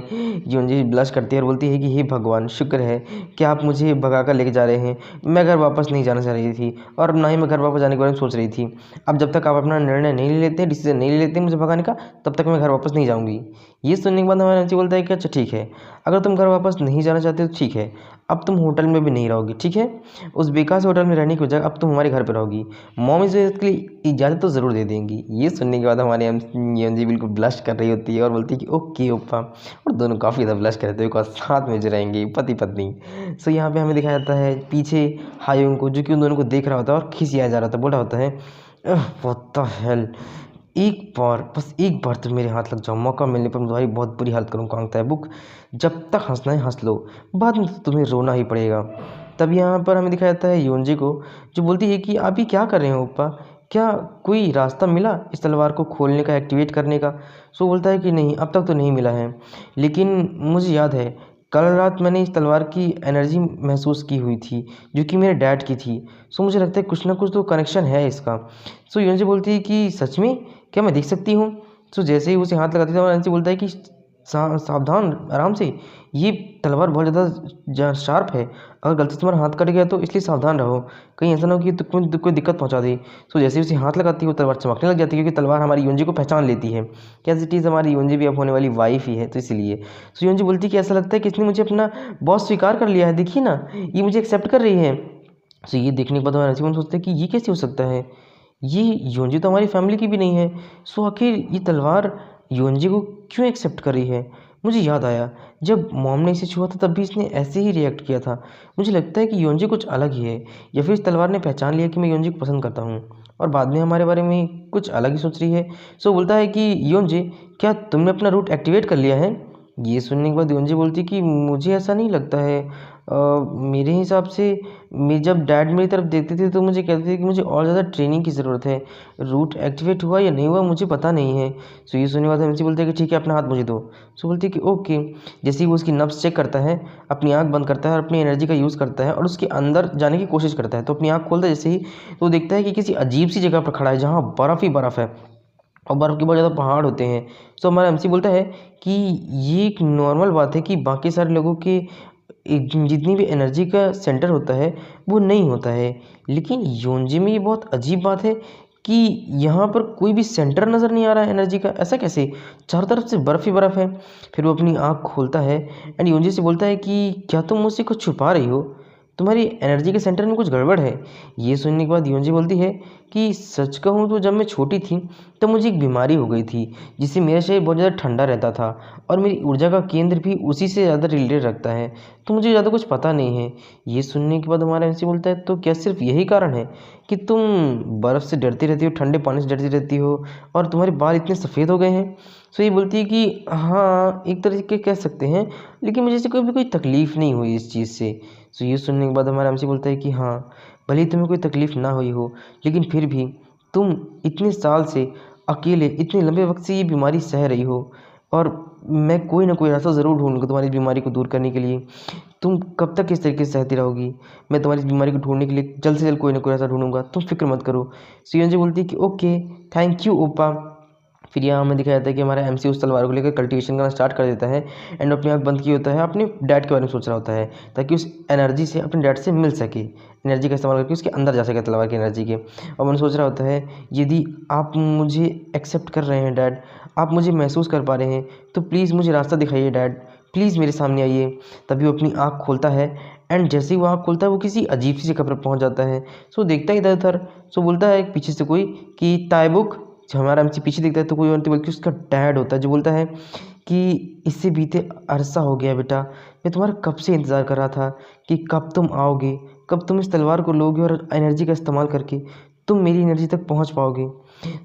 यूनजी ब्लश करती है और बोलती है कि हे भगवान, शुक्र है कि आप मुझे भगा कर लेके जा रहे हैं। मैं घर वापस नहीं जाना चाह रही थी, और ना ही मैं घर वापस जाने के बारे में सोच रही थी। अब जब तक आप अपना निर्णय नहीं ले लेते, डिसीजन नहीं ले लेते मुझे भगाने का, तब तक मैं घर वापस नहीं जाऊँगी। ये सुनने के बाद हमारा एमसी बोलता है कि अच्छा ठीक है, अगर तुम घर वापस नहीं जाना चाहते तो ठीक है, अब तुम होटल में भी नहीं रहोगी, ठीक है? उस बेकार से होटल में रहने की बजाय अब तुम हमारे घर पर रहोगी। मॉम इस के लिए इजाज़त तो ज़रूर दे देंगी। ये सुनने के बाद हमारे एमजी बिल्कुल ब्लश कर रही होती है और बोलती है कि ओके ओप्पा, और दोनों काफ़ी ज़्यादा ब्लश करते हुए साथ में जो रहेंगे पति पत्नी। सो यहाँ पे हमें दिखाया जाता है पीछे हायुंग को, जो कि उन दोनों को देख रहा होता है और खिसिया जा रहा था, बोल रहा होता है व्हाट द हेल, एक बार, बस एक बार तुम मेरे हाथ लग जाओ, मौका मिलने पर मैं तुम्हारी बहुत बुरी हालत करूँ कॉन्ग ताए बुक। जब तक हंसना है हंस लो, बाद में तो तुम्हें रोना ही पड़ेगा। तब यहाँ पर हमें दिखाया जाता है योनजी को, जो बोलती है कि आप ये क्या कर रहे हो ओप्पा, क्या कोई रास्ता मिला इस तलवार को खोलने का, एक्टिवेट करने का? सो बोलता है कि नहीं, अब तक तो नहीं मिला है, लेकिन मुझे याद है कल रात मैंने इस तलवार की एनर्जी महसूस की हुई थी, जो कि मेरे डैड की थी। सो मुझे लगता है कुछ ना कुछ तो कनेक्शन है इसका। सो योनजी बोलती है कि सच में, क्या मैं देख सकती हूँ? सो जैसे ही उसे हाथ लगाती है, एनर्जी बोलता है कि सावधान, आराम से, ये तलवार बहुत ज़्यादा शार्प है, अगर गलती से तुम्हारा हाथ कट गया तो इसलिए सावधान रहो, कहीं ऐसा ना हो कि कोई दिक्कत पहुंचा दे। सो जैसे ही उसे हाथ लगाती है वो तलवार चमकने लग जाती है, क्योंकि तलवार हमारी योनजी को पहचान लेती है, कैसे इट इज़ हमारी योनजी भी अब होने वाली वाइफ ही है, तो इसलिए। सो योनजी बोलती है कि ऐसा लगता है कि इसने मुझे अपना बॉस स्वीकार कर लिया है, देखिए ना, ये मुझे एक्सेप्ट कर रही है। सो ये देखने के बाद हमारे नसीब सोचते हैं कि ये कैसे हो सकता है, ये योनजी तो हमारी फैमिली की भी नहीं है। सो आखिर ये तलवार योनजी को क्यों एक्सेप्ट कर रही है? मुझे याद आया, जब मॉम ने इसे छुआ था तब भी इसने ऐसे ही रिएक्ट किया था। मुझे लगता है कि योनजी कुछ अलग ही है, या फिर इस तलवार ने पहचान लिया कि मैं योनजी को पसंद करता हूँ और बाद में हमारे बारे में कुछ अलग ही सोच रही है। सो बोलता है कि योनजी, क्या तुमने अपना रूट एक्टिवेट कर लिया है? ये सुनने के बाद योनजी बोलती है कि मुझे ऐसा नहीं लगता है, मेरे हिसाब से जब डैड मेरी तरफ देखते थे तो मुझे कहते थे कि मुझे और ज़्यादा ट्रेनिंग की ज़रूरत है। रूट एक्टिवेट हुआ या नहीं हुआ मुझे पता नहीं है। सो ये सुनने के बाद एमसी बोलते हैं कि ठीक है अपना हाथ मुझे दो। सो बोलती है कि ओके। जैसे ही वो उसकी नब्ज़ चेक करता है, अपनी आँख बंद करता है और अपनी एनर्जी का यूज़ करता है और उसके अंदर जाने की कोशिश करता है। तो अपनी आँख खोलता है जैसे ही, तो देखता है कि किसी अजीब सी जगह पर खड़ा है जहाँ बर्फ़ ही बर्फ़ है और बर्फ़ के बहुत ज़्यादा पहाड़ होते हैं। सो हमारा एमसी बोलता है कि ये एक नॉर्मल बात है कि बाकी सारे लोगों के जितनी भी एनर्जी का सेंटर होता है वो नहीं होता है, लेकिन योंजी में ये बहुत अजीब बात है कि यहाँ पर कोई भी सेंटर नज़र नहीं आ रहा है एनर्जी का। ऐसा कैसे? चारों तरफ से बर्फ़ ही बर्फ़ है। फिर वो अपनी आँख खोलता है एंड योंजी से बोलता है कि क्या तुम मुझसे कुछ छुपा रही हो? तुम्हारी एनर्जी के सेंटर में कुछ गड़बड़ है। ये सुनने के बाद योंजी बोलती है कि सच कहूँ तो जब मैं छोटी थी तब मुझे एक बीमारी हो गई थी जिससे मेरा शरीर बहुत ज़्यादा ठंडा रहता था और मेरी ऊर्जा का केंद्र भी उसी से ज़्यादा रिलेटेड रखता है, तो मुझे ज़्यादा कुछ पता नहीं है। ये सुनने के बाद हमारा एमसी बोलता है तो क्या सिर्फ यही कारण है कि तुम बर्फ़ से डरती रहती हो, ठंडे पानी से डरती रहती हो और तुम्हारे बाल इतने सफ़ेद हो गए हैं? सो ये बोलती है कि हाँ, एक तरीके कह सकते हैं, लेकिन मुझे ऐसे कोई तकलीफ़ नहीं हुई इस चीज़ से। सो ये सुनने के बाद हमारा एमसी बोलता है कि हाँ, भले ही तुम्हें कोई तकलीफ़ ना हुई हो, लेकिन फिर भी तुम इतने साल से अकेले इतने लंबे वक़्त से ये बीमारी सह रही हो और मैं कोई ना कोई रास्ता ज़रूर ढूँढूँगा तुम्हारी बीमारी को दूर करने के लिए। तुम कब तक इस तरीके से सहती रहोगी? मैं तुम्हारी इस बीमारी को ढूँढने के लिए जल्द से जल्द कोई ना कोई रास्ता ढूँढूँगा, तुम फ़िक्र मत करो। सियोंजी बोलती है कि ओके, थैंक यू ओप्पा। फिर यहाँ हमें दिखाया जाता है कि हमारा एमसी उस तलवार को लेकर कल्टीवेशन करना स्टार्ट कर देता है एंड अपनी आँख बंद किए होता है, अपने डैड के बारे में सोच रहा होता है ताकि उस एनर्जी से अपने डैड से मिल सके, एनर्जी का इस्तेमाल करके उसके अंदर जा सके तलवार की एनर्जी के। और मन सोच रहा होता है यदि आप मुझे एक्सेप्ट कर रहे हैं डैड, आप मुझे महसूस कर पा रहे हैं, तो प्लीज़ मुझे रास्ता दिखाइए डैड, प्लीज़ मेरे सामने आइए। तभी वो अपनी आँख खोलता है एंड जैसे ही वो आँख खोलता है वो किसी अजीब सी जगह पर पहुँच जाता है। सो देखता है इधर-उधर, सो बोलता है पीछे से कोई कि ताइबुक। जब हमारा एमसी पीछे देखता है तो कोई और नहीं बल्कि उसका डैड होता है जो बोलता है कि इससे बीते अरसा हो गया बेटा, मैं तुम्हारा कब से इंतज़ार कर रहा था कि कब तुम आओगे, कब तुम इस तलवार को लोगे और एनर्जी का इस्तेमाल करके तुम मेरी एनर्जी तक पहुंच पाओगे।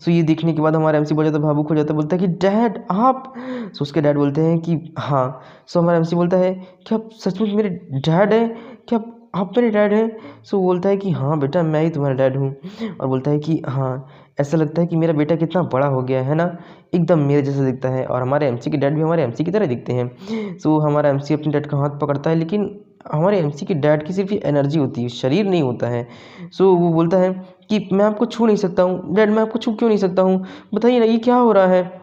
सो ये देखने के बाद हमारा एमसी बहुत ज़्यादा भावुक हो जाता है, बोलता है कि डैड आप। सो उसके डैड बोलते हैं कि हाँ। सो हमारा एमसी बोलता है क्या आप सचमुच मेरे डैड हैं? क्या आप मेरे डैड हैं? सो बोलता है कि हाँ बेटा मैं ही तुम्हारा डैड हूँ। और बोलता है कि हाँ, ऐसा लगता है कि मेरा बेटा कितना बड़ा हो गया है ना, एकदम मेरे जैसा दिखता है। और हमारे एमसी के डैड भी हमारे एमसी की तरह दिखते हैं। सो हमारा एमसी अपने डैड का हाथ पकड़ता है, लेकिन हमारे एमसी के डैड की सिर्फ ये एनर्जी होती है, शरीर नहीं होता है। सो वो बोलता है कि मैं आपको छू नहीं सकता हूँ डैड, मैं आपको छू क्यों नहीं सकता हूँ, बताइए ना ये क्या हो रहा है।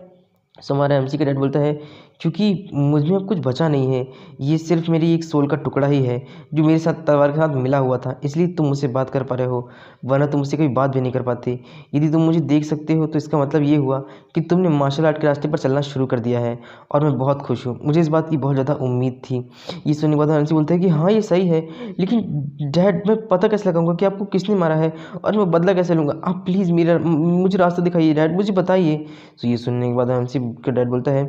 सो हमारा एमसी का डैड बोलता है क्योंकि मुझ में अब कुछ बचा नहीं है, ये सिर्फ मेरी एक सोल का टुकड़ा ही है जो मेरे साथ तलवार के साथ मिला हुआ था, इसलिए तुम मुझसे बात कर पा रहे हो, वरना तुम मुझसे कभी बात भी नहीं कर पाते। यदि तुम मुझे देख सकते हो तो इसका मतलब ये हुआ कि तुमने मार्शल आर्ट के रास्ते पर चलना शुरू कर दिया है और मैं बहुत खुश हूँ, मुझे इस बात की बहुत ज़्यादा उम्मीद थी। ये सुनने के बाद एमसी बोलता है कि हाँ ये सही है, लेकिन डैड मैं पता कैसे लगाऊंगा कि आपको किसने मारा है और मैं बदला कैसे लूँगा, आप प्लीज़ मुझे रास्ता दिखाइए डैड, मुझे बताइए। तो ये सुनने के बाद एमसी का डैड बोलता है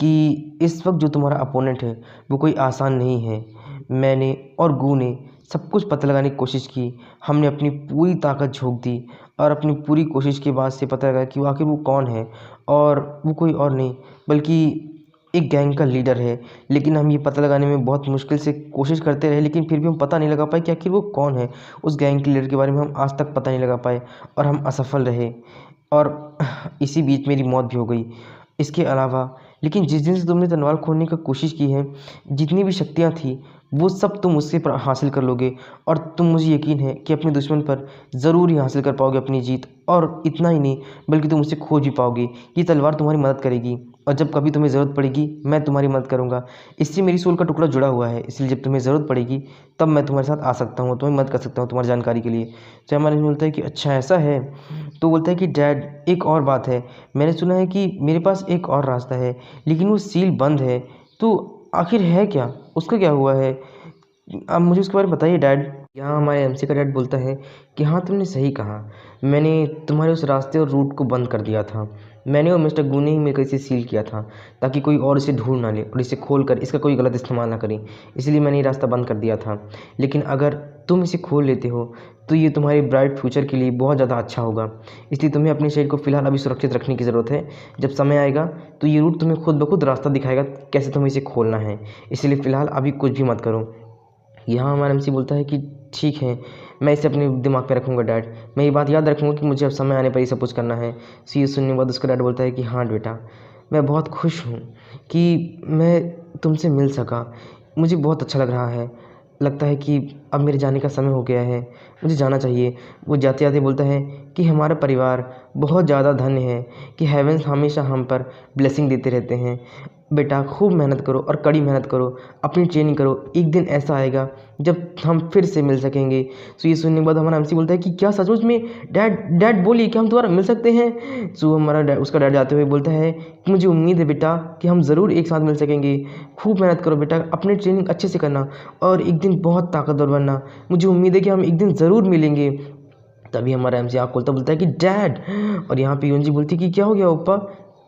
कि इस वक्त जो तुम्हारा अपोनेंट है वो कोई आसान नहीं है। मैंने और गू ने सब कुछ पता लगाने की कोशिश की, हमने अपनी पूरी ताकत झोंक दी और अपनी पूरी कोशिश के बाद से पता लगा कि आखिर वो कौन है, और वो कोई और नहीं बल्कि एक गैंग का लीडर है। लेकिन हम ये पता लगाने में बहुत मुश्किल से कोशिश करते रहे, लेकिन फिर भी हम पता नहीं लगा पाए कि आखिर वो कौन है। उस गैंग के लीडर के बारे में हम आज तक पता नहीं लगा पाए और हम असफल रहे और इसी बीच मेरी मौत भी हो गई। इसके अलावा लेकिन जिस दिन से तुमने तलवार खोलने की कोशिश की है, जितनी भी शक्तियाँ थी वो सब तुम मुझसे हासिल कर लोगे और तुम, मुझे यकीन है कि अपने दुश्मन पर ज़रूर ही हासिल कर पाओगे अपनी जीत। और इतना ही नहीं बल्कि तुम उसे खोज भी पाओगे। ये तलवार तुम्हारी मदद करेगी और जब कभी तुम्हें ज़रूरत पड़ेगी मैं तुम्हारी मदद करूँगा। इससे मेरी सोल का टुकड़ा जुड़ा हुआ है, इसलिए जब तुम्हें ज़रूरत पड़ेगी तब मैं तुम्हारे साथ आ सकता हूँ, तुम्हें मदद कर सकता हूँ तुम्हारी जानकारी के लिए। तो हमारे बोलता है कि अच्छा ऐसा है। तो बोलता है कि डैड एक और बात है, मैंने सुना है कि मेरे पास एक और रास्ता है लेकिन वो सील बंद है, तो आखिर है क्या, उसका क्या हुआ है, आप मुझे उसके बारे में बताइए डैड। यहाँ हमारे एमसी का डैड बोलता है कि हाँ तुमने सही कहा, मैंने तुम्हारे उस रास्ते और रूट को बंद कर दिया था। मैंने और मिस्टर गू ने ही मिलकर इसे सील किया था ताकि कोई और इसे ढूंढ ना ले और इसे खोल कर इसका कोई गलत इस्तेमाल ना करे, इसलिए मैंने ये रास्ता बंद कर दिया था। लेकिन अगर तुम इसे खोल लेते हो तो ये तुम्हारे ब्राइट फ्यूचर के लिए बहुत ज़्यादा अच्छा होगा, इसलिए तुम्हें अपने शरीर को फ़िलहाल अभी सुरक्षित रखने की ज़रूरत है। जब समय आएगा तो ये रूट तुम्हें खुद ब खुद रास्ता दिखाएगा कैसे तुम्हें इसे खोलना है, इसलिए फ़िलहाल अभी कुछ भी मत करो। यहाँ हमारा एमसी बोलता है कि ठीक है, मैं इसे अपने दिमाग पे रखूँगा डैड, मैं ये बात याद रखूँगा कि मुझे अब समय आने पर ये सब कुछ करना है। ये सुनने के बाद उसका डैड बोलता है कि हाँ बेटा, मैं बहुत खुश हूँ कि मैं तुमसे मिल सका, मुझे बहुत अच्छा लग रहा है, लगता है कि अब मेरे जाने का समय हो गया है, मुझे जाना चाहिए। वो जाते जाते बोलता है कि हमारा परिवार बहुत ज़्यादा धन्य है कि हेवेंस हमेशा हम पर ब्लेसिंग देते रहते हैं। बेटा खूब मेहनत करो और कड़ी मेहनत करो, अपनी ट्रेनिंग करो, एक दिन ऐसा आएगा जब हम फिर से मिल सकेंगे। सो ये सुनने के बाद हमारा एमसी बोलता है कि क्या सचमुच में डैड, डैड बोलिए कि हम दोबारा मिल सकते हैं। सो हमारा डैड, उसका डैड जाते हुए बोलता है कि मुझे उम्मीद है बेटा कि हम ज़रूर एक साथ मिल सकेंगे, खूब मेहनत करो बेटा, अपनी ट्रेनिंग अच्छे से करना और एक दिन बहुत ताकतवर बनना, मुझे उम्मीद है कि हम एक दिन ज़रूर मिलेंगे। तभी हमारा एमसी आँख खोलता बोलता है कि डैड, और यहाँ पे यूएनजी बोलती है कि क्या हो गया ओप्पा,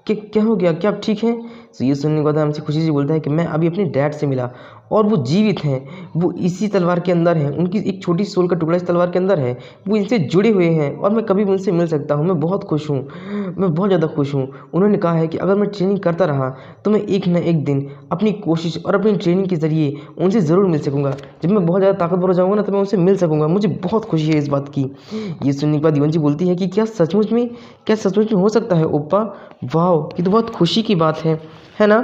क्या हो गया, क्या आप ठीक हैं? तो ये सुनने के बाद हमसे खुशी से बोलता है कि मैं अभी अपने डैड से मिला और वो जीवित हैं, वो इसी तलवार के अंदर हैं, उनकी एक छोटी सोल का टुकड़ा इस तलवार के अंदर है, वो इनसे जुड़े हुए हैं और मैं कभी भी उनसे मिल सकता हूँ। मैं बहुत खुश हूँ, मैं बहुत ज़्यादा खुश हूँ। उन्होंने कहा है कि अगर मैं ट्रेनिंग करता रहा तो मैं एक न एक दिन अपनी कोशिश और अपनी ट्रेनिंग के ज़रिए उनसे ज़रूर मिल सकूँगा। जब मैं बहुत ज़्यादा ताकतवर हो जाऊँगा ना तो मैं उनसे मिल सकूँगा। मुझे बहुत खुशी है इस बात की। ये सुनने के बाद युवन जी बोलती है कि क्या सचमुच में हो सकता है ओप्पा? वाह! ये तो बहुत खुशी की बात है ना?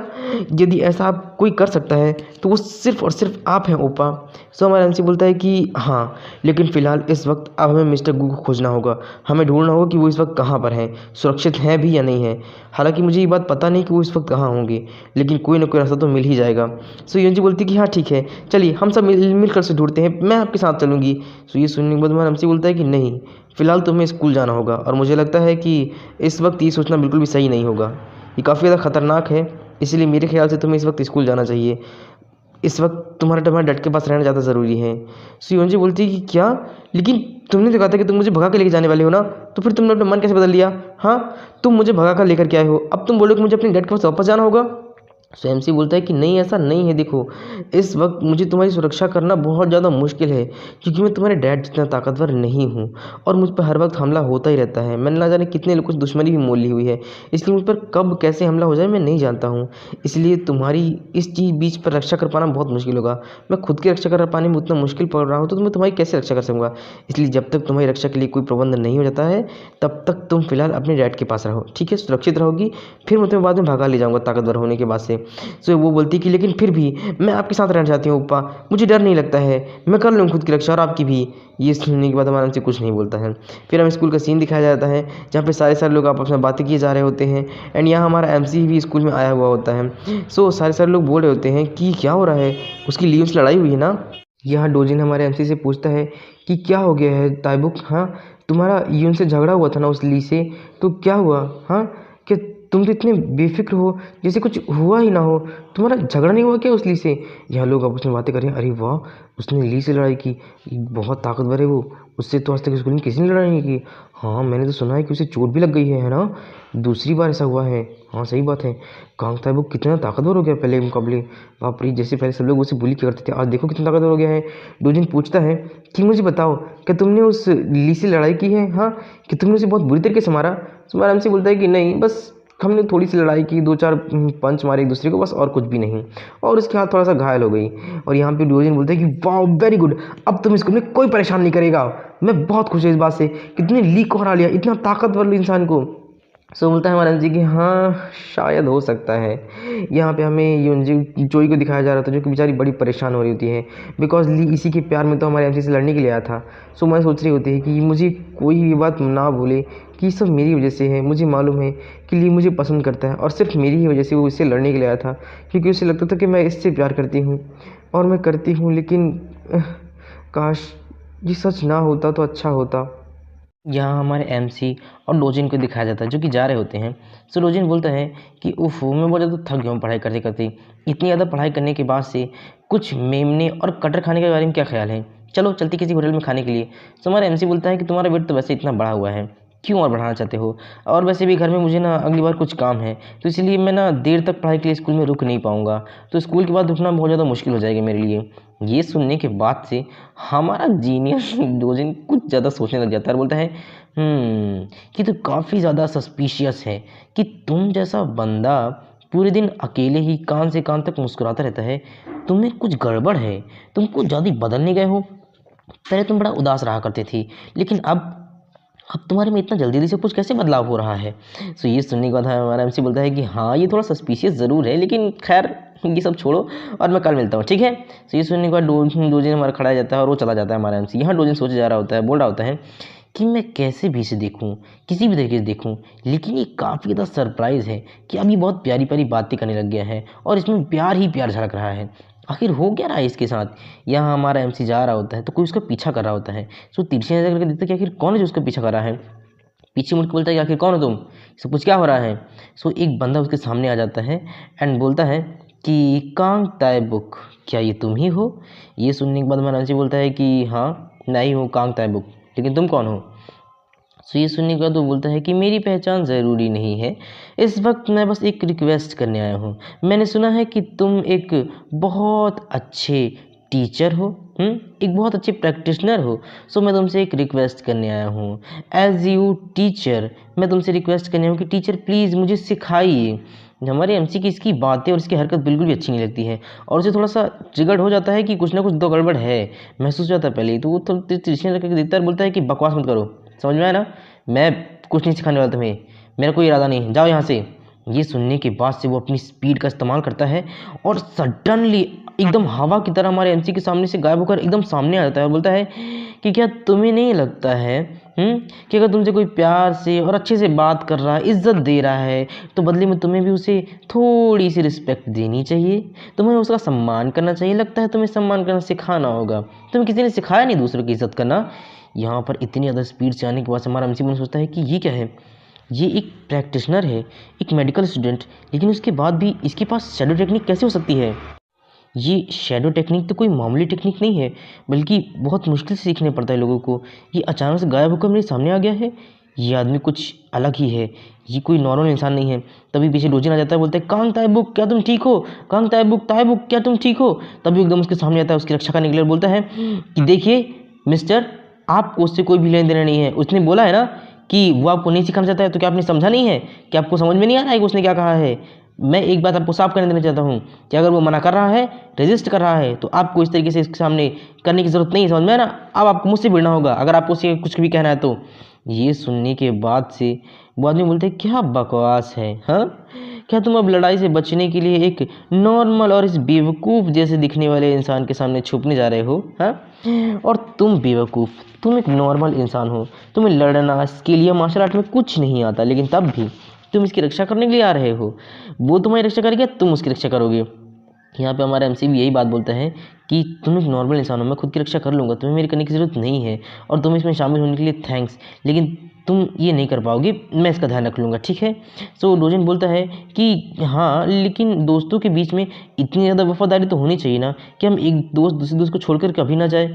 यदि ऐसा आप कोई कर सकता है तो वो सिर्फ़ और सिर्फ़ आप हैं ओप्पा। सो हमारा एमसी बोलता है कि हाँ, लेकिन फ़िलहाल इस वक्त अब हमें मिस्टर गू को खोजना होगा। हमें ढूँढना होगा कि वो इस वक्त कहाँ पर हैं, सुरक्षित हैं भी या नहीं हैं। हालाँकि मुझे ये बात पता नहीं कि वो इस वक्त कहाँ होंगे, लेकिन कोई ना कोई रास्ता तो मिल ही जाएगा। सो युवन जी बोलती है कि हाँ ठीक है, चलिए हम सब मिलकर उसे ढूँढते हैं, मैं आपके साथ चलूँगी। सो ये सुनने के बाद हमारा एमसी बोलता है कि नहीं, फ़िलहाल तुम्हें स्कूल जाना होगा और मुझे लगता है कि इस वक्त ये सोचना बिल्कुल भी सही नहीं होगा। ये काफ़ी ज़्यादा ख़तरनाक है, इसलिए मेरे ख़्याल से तुम्हें इस वक्त स्कूल जाना चाहिए। इस वक्त तुम्हारे डैड के पास रहना ज़्यादा ज़रूरी है। सो युवन जी बोलती है कि क्या? लेकिन तुमने तो कहा था कि तुम मुझे भगा के लेके जाने वाले हो ना, तो फिर तुमने अपना मन कैसे बदल लिया? हाँ, तुम मुझे भगा कर लेकर के आए हो, अब तुम बोलो कि मुझे अपने डैड के पास वापस जाना होगा? सो एमसी बोलता है कि नहीं, ऐसा नहीं है। देखो, इस वक्त मुझे तुम्हारी सुरक्षा करना बहुत ज़्यादा मुश्किल है क्योंकि मैं तुम्हारे डैड जितना ताकतवर नहीं हूँ और मुझ पर हर वक्त हमला होता ही रहता है। मैंने ना जाने कितने लोगों से दुश्मनी भी मोल ली हुई है, इसलिए मुझ पर कब कैसे हमला हो जाए मैं नहीं जानता हूँ। इसलिए तुम्हारी इस चीज़ बीच पर रक्षा कर पाना बहुत मुश्किल होगा। मैं खुद की रक्षा कर पाने में उतना मुश्किल पड़ रहा हूँ तो मैं तुम्हारी कैसे रक्षा कर सकूँगा? इसलिए जब तक तुम्हारी रक्षा के लिए कोई प्रबंध नहीं हो जाता है तब तक तुम फिलहाल अपने डैड के पास रहो, ठीक है? सुरक्षित रहोगी, फिर मैं तुम्हें बाद में भगा ले जाऊँगा ताकतवर होने के बाद से। सो वो बोलती कि लेकिन फिर भी मैं आपके साथ रहना चाहती हूँ ओप्पा, मुझे डर नहीं लगता है, मैं कर लूँगी खुद की रक्षा और आपकी भी। ये सुनने के बाद हमारा एमसी कुछ नहीं बोलता है। फिर हमें स्कूल का सीन दिखाया जाता है जहाँ पे सारे लोग आपस में बातें किए जा रहे होते हैं एंड यहाँ हमारा एमसी भी स्कूल में आया हुआ होता है। सो सारे लोग बोल रहे होते हैं कि क्या हो रहा है, उसकी लीव से लड़ाई हुई है ना? यहाँ डोजिन हमारे एमसी से पूछता है कि क्या हो गया है ताइबुक? हाँ, तुम्हारा यून से झगड़ा हुआ था ना उस ली से, तो क्या हुआ? हाँ, क्या तुम तो इतने बेफिक्र हो जैसे कुछ हुआ ही ना हो, तुम्हारा झगड़ा नहीं हुआ क्या उस ली से? यहाँ लोग आपस में बातें कर रहे हैं, अरे वाह, उसने ली से लड़ाई की, बहुत ताकतवर है वो, उससे तो आज तक स्कूल में किसी ने लड़ाई नहीं की। हाँ, मैंने तो सुना है कि उसे चोट भी लग गई है ना? दूसरी बार ऐसा हुआ है। हाँ सही बात है, कांग ताइबुक कितना ताकतवर हो गया पहले के मुकाबले। बाप रे, जैसे पहले सब लोग उसे बुली करते थे, आज देखो कितना ताकतवर हो गया है। डोजिन पूछता है कि मुझे बताओ, क्या तुमने उस ली से लड़ाई की है? हाँ, कि तुमने उसे बहुत बुरी तरीके से मारा? तुम्हारा एमसी बोलता है कि नहीं, बस हमने थोड़ी सी लड़ाई की, 2-4 पंच मारे एक दूसरे को, बस, और कुछ भी नहीं, और उसके हाथ थोड़ा सा घायल हो गई। और यहाँ पे डोजिन बोलता है कि वाह वेरी गुड, अब तुम इसको में कोई परेशान नहीं करेगा। मैं बहुत खुश हूँ इस बात से कि तुमने ली को हरा लिया, इतना ताकतवर इंसान को। सो बोलता है हमारा जी कि हाँ शायद हो सकता है। यहाँ पे हमें यूनजी जोई को दिखाया जा रहा था जो कि बेचारी बड़ी परेशान हो रही होती है बिकॉज ली इसी के प्यार में तो हमारे एमसी से लड़ने के लिए आया था। सो मैं सोच रही होती है कि मुझे कोई ये बात ना बोले कि ये सब मेरी वजह से है। मुझे मालूम है कि ली मुझे पसंद करता है और सिर्फ मेरी ही वजह से वो इससे लड़ने के लिए आया था क्योंकि उसे लगता था कि मैं इससे प्यार करती हूँ और मैं करती हूँ, लेकिन काश ये सच ना होता तो अच्छा होता। यहाँ हमारे एमसी और डोजिन को दिखाया जाता है जो कि जा रहे होते हैं। सो डोजिन बोलता है कि उफ, मैं बहुत ज़्यादा थक गया हूँ पढ़ाई करते करते। इतनी ज़्यादा पढ़ाई करने के बाद से कुछ मेमने और कटर खाने के बारे में क्या ख्याल है? चलो चलते किसी होटल में खाने के लिए। सो हमारा एमसी बोलता है कि तुम्हारा वेट तो वैसे इतना बढ़ा हुआ है, क्यों और बढ़ाना चाहते हो? और वैसे भी घर में मुझे ना अगली बार कुछ काम है, तो इसलिए मैं ना देर तक पढ़ाई के लिए स्कूल में रुक नहीं पाऊँगा, तो स्कूल के बाद रुकना बहुत ज़्यादा मुश्किल हो जाएगा मेरे लिए। ये सुनने के बाद से हमारा जीनियस डोजिन कुछ ज़्यादा सोचने लग जाता है और बोलता है कि तो काफ़ी ज़्यादा सस्पिशियस है कि तुम जैसा बंदा पूरे दिन अकेले ही कान से कान तक मुस्कुराता रहता है। तुम्हें कुछ गड़बड़ है, तुम कुछ ज़्यादा बदलने गए हो। पहले तुम बड़ा उदास रहा करती थी, लेकिन अब तुम्हारे में इतना जल्दी से कुछ कैसे बदलाव हो रहा है। सो ये सुनने के बाद हमारा एमसी बोलता है कि हाँ, ये थोड़ा सस्पिशियस ज़रूर है, लेकिन खैर ये सब छोड़ो और मैं कल मिलता हूँ, ठीक है। सो ये सुनने के बाद डोजिन हमारा खड़ा जाता है और वो चला जाता है हमारा एमसी। यहाँ डोजिन सोचे जा रहा होता है, बोल रहा होता है कि मैं कैसे भी इसे देखूं, किसी भी तरीके से देखूं, लेकिन ये काफ़ी ज़्यादा सरप्राइज़ है कि अब ये बहुत प्यारी प्यारी बातें करने लग गया है और इसमें प्यार ही प्यार झलक रहा है। आखिर हो क्या रहा है इसके साथ। यहाँ हमारा एमसी जा रहा होता है तो कोई उसका पीछा कर रहा होता है। सो तिरछी नजर करके देखता है कि आखिर कौन है जो उसका पीछा कर रहा है। पीछे मुड़ के बोलता है कि आखिर कौन हो तुम, सब कुछ क्या हो रहा है। सो एक बंदा उसके सामने आ जाता है एंड बोलता है कि कांग ताए बुक, क्या ये तुम ही हो। ये सुनने के बाद हमारा एमसी बोलता है कि हाँ मैं ही हूँ कांग ताए बुक, लेकिन तुम कौन हो। सो ये सुनने के बाद वो बोलता है कि मेरी पहचान ज़रूरी नहीं है, इस वक्त मैं बस एक रिक्वेस्ट करने आया हूँ। मैंने सुना है कि तुम एक बहुत अच्छे टीचर हो, एक बहुत अच्छे प्रैक्टिशनर हो। सो मैं तुमसे एक रिक्वेस्ट करने आया हूँ। एज यू टीचर, मैं तुमसे रिक्वेस्ट करने आया हूँ कि टीचर प्लीज़ मुझे सिखाइए। हमारे एमसी की इसकी बातें और इसकी हरकत बिल्कुल भी अच्छी नहीं लगती है और उसे थोड़ा सा ट्रिगर्ड हो जाता है कि कुछ ना कुछ तो गड़बड़ है, महसूस हो जाता है पहले ही। तो वो थोड़ा तिरछी नजर करके देखता है और बोलता है कि बकवास मत करो, समझ में आया ना, मैं कुछ नहीं सिखाने वाला तुम्हें, मेरा कोई इरादा नहीं है, जाओ यहाँ से। ये सुनने के बाद से वो अपनी स्पीड का इस्तेमाल करता है और सडनली एकदम हवा की तरह हमारे एमसी के सामने से गायब होकर एकदम सामने आ जाता है और बोलता है कि क्या तुम्हें नहीं लगता है कि अगर तुमसे कोई प्यार से और अच्छे से बात कर रहा है, इज्जत दे रहा है, तो बदले में तुम्हें भी उसे थोड़ी सी रिस्पेक्ट देनी चाहिए, तुम्हें उसका सम्मान करना चाहिए। लगता है तुम्हें सम्मान करना सिखाना होगा, तुम्हें किसी ने सिखाया नहीं दूसरों की इज्जत करना। यहाँ पर इतनी ज़्यादा स्पीड से आने के बाद हमारा एमसी मन सोचता है कि ये क्या है, ये एक प्रैक्टिशनर है, एक मेडिकल स्टूडेंट, लेकिन उसके बाद भी इसके पास शैडो टेक्निक कैसे हो सकती है। ये शैडो टेक्निक तो कोई मामूली टेक्निक नहीं है, बल्कि बहुत मुश्किल से सीखने पड़ता है लोगों को। ये अचानक से गायब होकर मेरे सामने आ गया है, ये आदमी कुछ अलग ही है, ये कोई नॉर्मल इंसान नहीं है। तभी पीछे डोजिन आ जाता है, बोलता है कांग ताएबुक क्या तुम ठीक हो, कांग ताएबुक क्या तुम ठीक हो। तभी एकदम उसके सामने आता है, उसकी रक्षा करने के लिए बोलता है कि देखिए मिस्टर, आपको उससे कोई भी लेन देना नहीं है। उसने बोला है ना कि वो आपको नहीं सिखाना चाहता है, तो क्या आपने समझा नहीं है, कि आपको समझ में नहीं आ रहा है कि उसने क्या कहा है। मैं एक बात आपको साफ करने देना चाहता हूँ कि अगर वो मना कर रहा है, रेजिस्ट कर रहा है, तो आपको इस तरीके से इसके सामने करने की ज़रूरत नहीं है, समझ में है ना। अब आपको मुझसे भिड़ना होगा अगर आपको उसे कुछ भी कहना है तो। ये सुनने के बाद से वो आदमी बोलते हैं क्या बकवास है, हाँ, क्या तुम अब लड़ाई से बचने के लिए एक नॉर्मल और इस बेवकूफ़ जैसे दिखने वाले इंसान के सामने छुपने जा रहे हो, हाँ। और तुम बेवकूफ़, तुम एक नॉर्मल इंसान हो, तुम्हें लड़ना, स्किल या मार्शल आर्ट में कुछ नहीं आता, लेकिन तब भी तुम इसकी रक्षा करने के लिए आ रहे हो। वो तुम्हारी रक्षा करेगा, तुम उसकी रक्षा करोगे। यहाँ पे हमारा एमसी भी यही बात बोलता है कि तुम एक नॉर्मल इंसान हो, मैं खुद की रक्षा कर लूँगा, तुम्हें मेरी करने की ज़रूरत नहीं है, और तुम इसमें शामिल होने के लिए थैंक्स, लेकिन तुम ये नहीं कर पाओगे, मैं इसका ध्यान रख लूँगा, ठीक है। सो डोजिन बोलता है कि हाँ, लेकिन दोस्तों के बीच में इतनी ज़्यादा वफादारी तो होनी चाहिए ना, कि हम एक दोस्त दूसरे दोस्त को छोड़कर कभी ना जाए।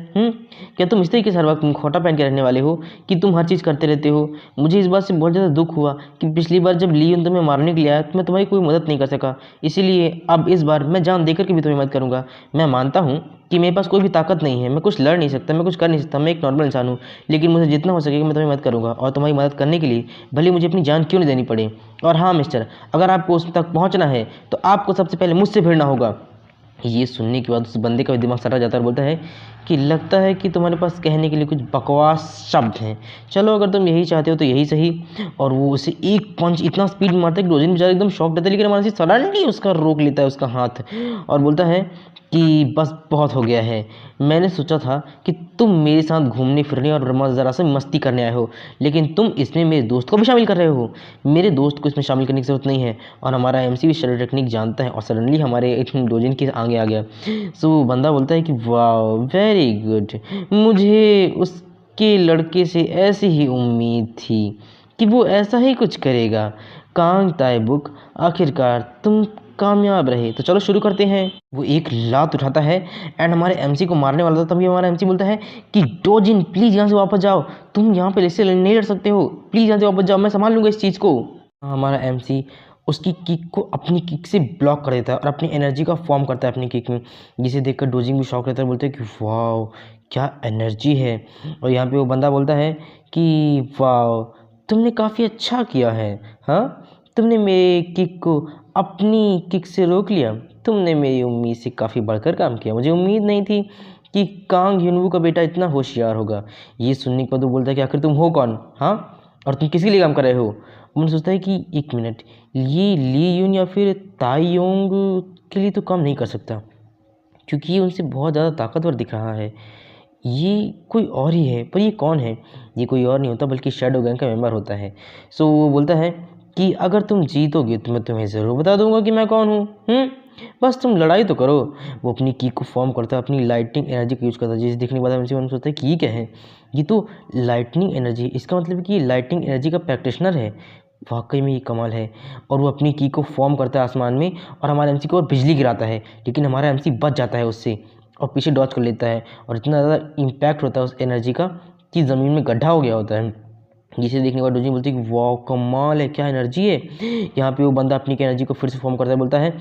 क्या तुम इस तरीके से हर वक्त खोटा पहन के रहने वाले हो कि तुम हर चीज़ करते रहते हो। मुझे इस बात से बहुत ज़्यादा दुख हुआ कि पिछली बार जब लियोन तुम्हें मारने के लिए आया तो मैं तुम्हारी कोई मदद नहीं कर सका, इसीलिए अब इस बार मैं जान देकर के भी तुम्हें मदद करूँगा। मैं मानता हूँ कि मेरे पास कोई भी ताकत नहीं है, मैं कुछ लड़ नहीं सकता, मैं कुछ कर नहीं सकता, मैं एक नॉर्मल इंसान हूँ, लेकिन मुझे जितना हो सकेगा मैं तुम्हें मदद करूँगा, और तुम्हारी मदद करने के लिए भले मुझे अपनी जान क्यों नहीं देनी पड़े। और हाँ मिस्टर, अगर आपको उस तक पहुँचना है तो आपको सबसे पहले मुझसे भिड़ना होगा। ये सुनने के बाद उस बंदे का भी दिमाग सटा जाता है और बोलता है कि लगता है कि तुम्हारे पास कहने के लिए कुछ बकवास शब्द हैं, चलो अगर तुम यही चाहते हो तो यही सही। और वो उसे एक पंच इतना स्पीड में मारता है कि डोजिन बेचारा एकदम शॉक रहता है, लेकिन हमारा सडनली उसका रोक लेता है उसका हाथ और बोलता है कि बस बहुत हो गया है, मैंने सोचा था कि तुम मेरे साथ घूमने फिरने और ज़रा सा मस्ती करने आए हो, लेकिन तुम इसमें मेरे दोस्त को भी शामिल कर रहे हो। मेरे दोस्त को इसमें शामिल करने की ज़रूरत नहीं है। और हमारा एमसी भी शैडो टेक्निक जानता है और सडनली हमारे डोजिन के आगे आ गया। सो बंदा बोलता है कि वाह वेरी गुड, मुझे उसके लड़के से ऐसी ही उम्मीद थी कि वो ऐसा ही कुछ करेगा। कांग ताएबुक, आखिरकार तुम कामयाब रहे, तो चलो शुरू करते हैं। वो एक लात उठाता है एंड हमारे एमसी को मारने वाला था, तभी हमारा एमसी बोलता है कि डोजिन प्लीज़ यहाँ से वापस जाओ, तुम यहाँ पे इससे नहीं लड़ सकते हो, प्लीज़ यहाँ से वापस जाओ, मैं संभाल लूँगा इस चीज़ को। हमारा एमसी उसकी किक को अपनी किक से ब्लॉक कर देता है और अपनी एनर्जी का फॉर्म करता है अपनी किक में, जिसे देखकर डोजिन भी शॉक रहता है, बोलते हैं कि वाह क्या एनर्जी है। और यहाँ पे वो बंदा बोलता है कि वाह तुमने काफ़ी अच्छा किया है, हाँ तुमने मेरे किक को अपनी किक से रोक लिया। तुमने मेरी उम्मीद से काफ़ी बढ़कर काम किया। मुझे उम्मीद नहीं थी कि कांग युनवू का बेटा इतना होशियार होगा। ये सुनने के बाद वो बोलता है कि आखिर तुम हो कौन, हाँ, और तुम किसके लिए काम कर रहे हो। मैंने सोचता है कि एक मिनट, ये ली यून या फिर ताइयोंग के लिए तो काम नहीं कर सकता, क्योंकि ये उनसे बहुत ज़्यादा ताकतवर दिख रहा है। ये कोई और ही है, पर ये कौन है। ये कोई और नहीं होता बल्कि शैडो गैंग का मेंबर होता है। सो वो बोलता है कि अगर तुम जीतोगे तो मैं तुम्हें ज़रूर बता दूंगा कि मैं कौन हूँ, बस तुम लड़ाई तो करो। वो अपनी की को फॉर्म करता है, अपनी लाइटनिंग एनर्जी का यूज़ करता है, जिसे देखने के बाद हमसे सोचता है कि ये क्या है। ये तो लाइटनिंग एनर्जी, इसका मतलब है कि ये लाइटनिंग एनर्जी का प्रैक्टिशनर है। वाकई में ये कमाल है। और वो अपनी की को फॉर्म करता है आसमान में और हमारे एमसी को और बिजली गिराता है, लेकिन हमारा एमसी बच जाता है उससे और पीछे डॉज कर लेता है। और इतना ज़्यादा इम्पैक्ट होता है उस एनर्जी का कि ज़मीन में गड्ढा हो गया होता है, जिसे देखने के बाद डोजी बोलती है कि वाह कमाल है, क्या एनर्जी है। यहाँ पे वो बंदा अपनी की एनर्जी को फिर से फॉर्म करता है, बोलता है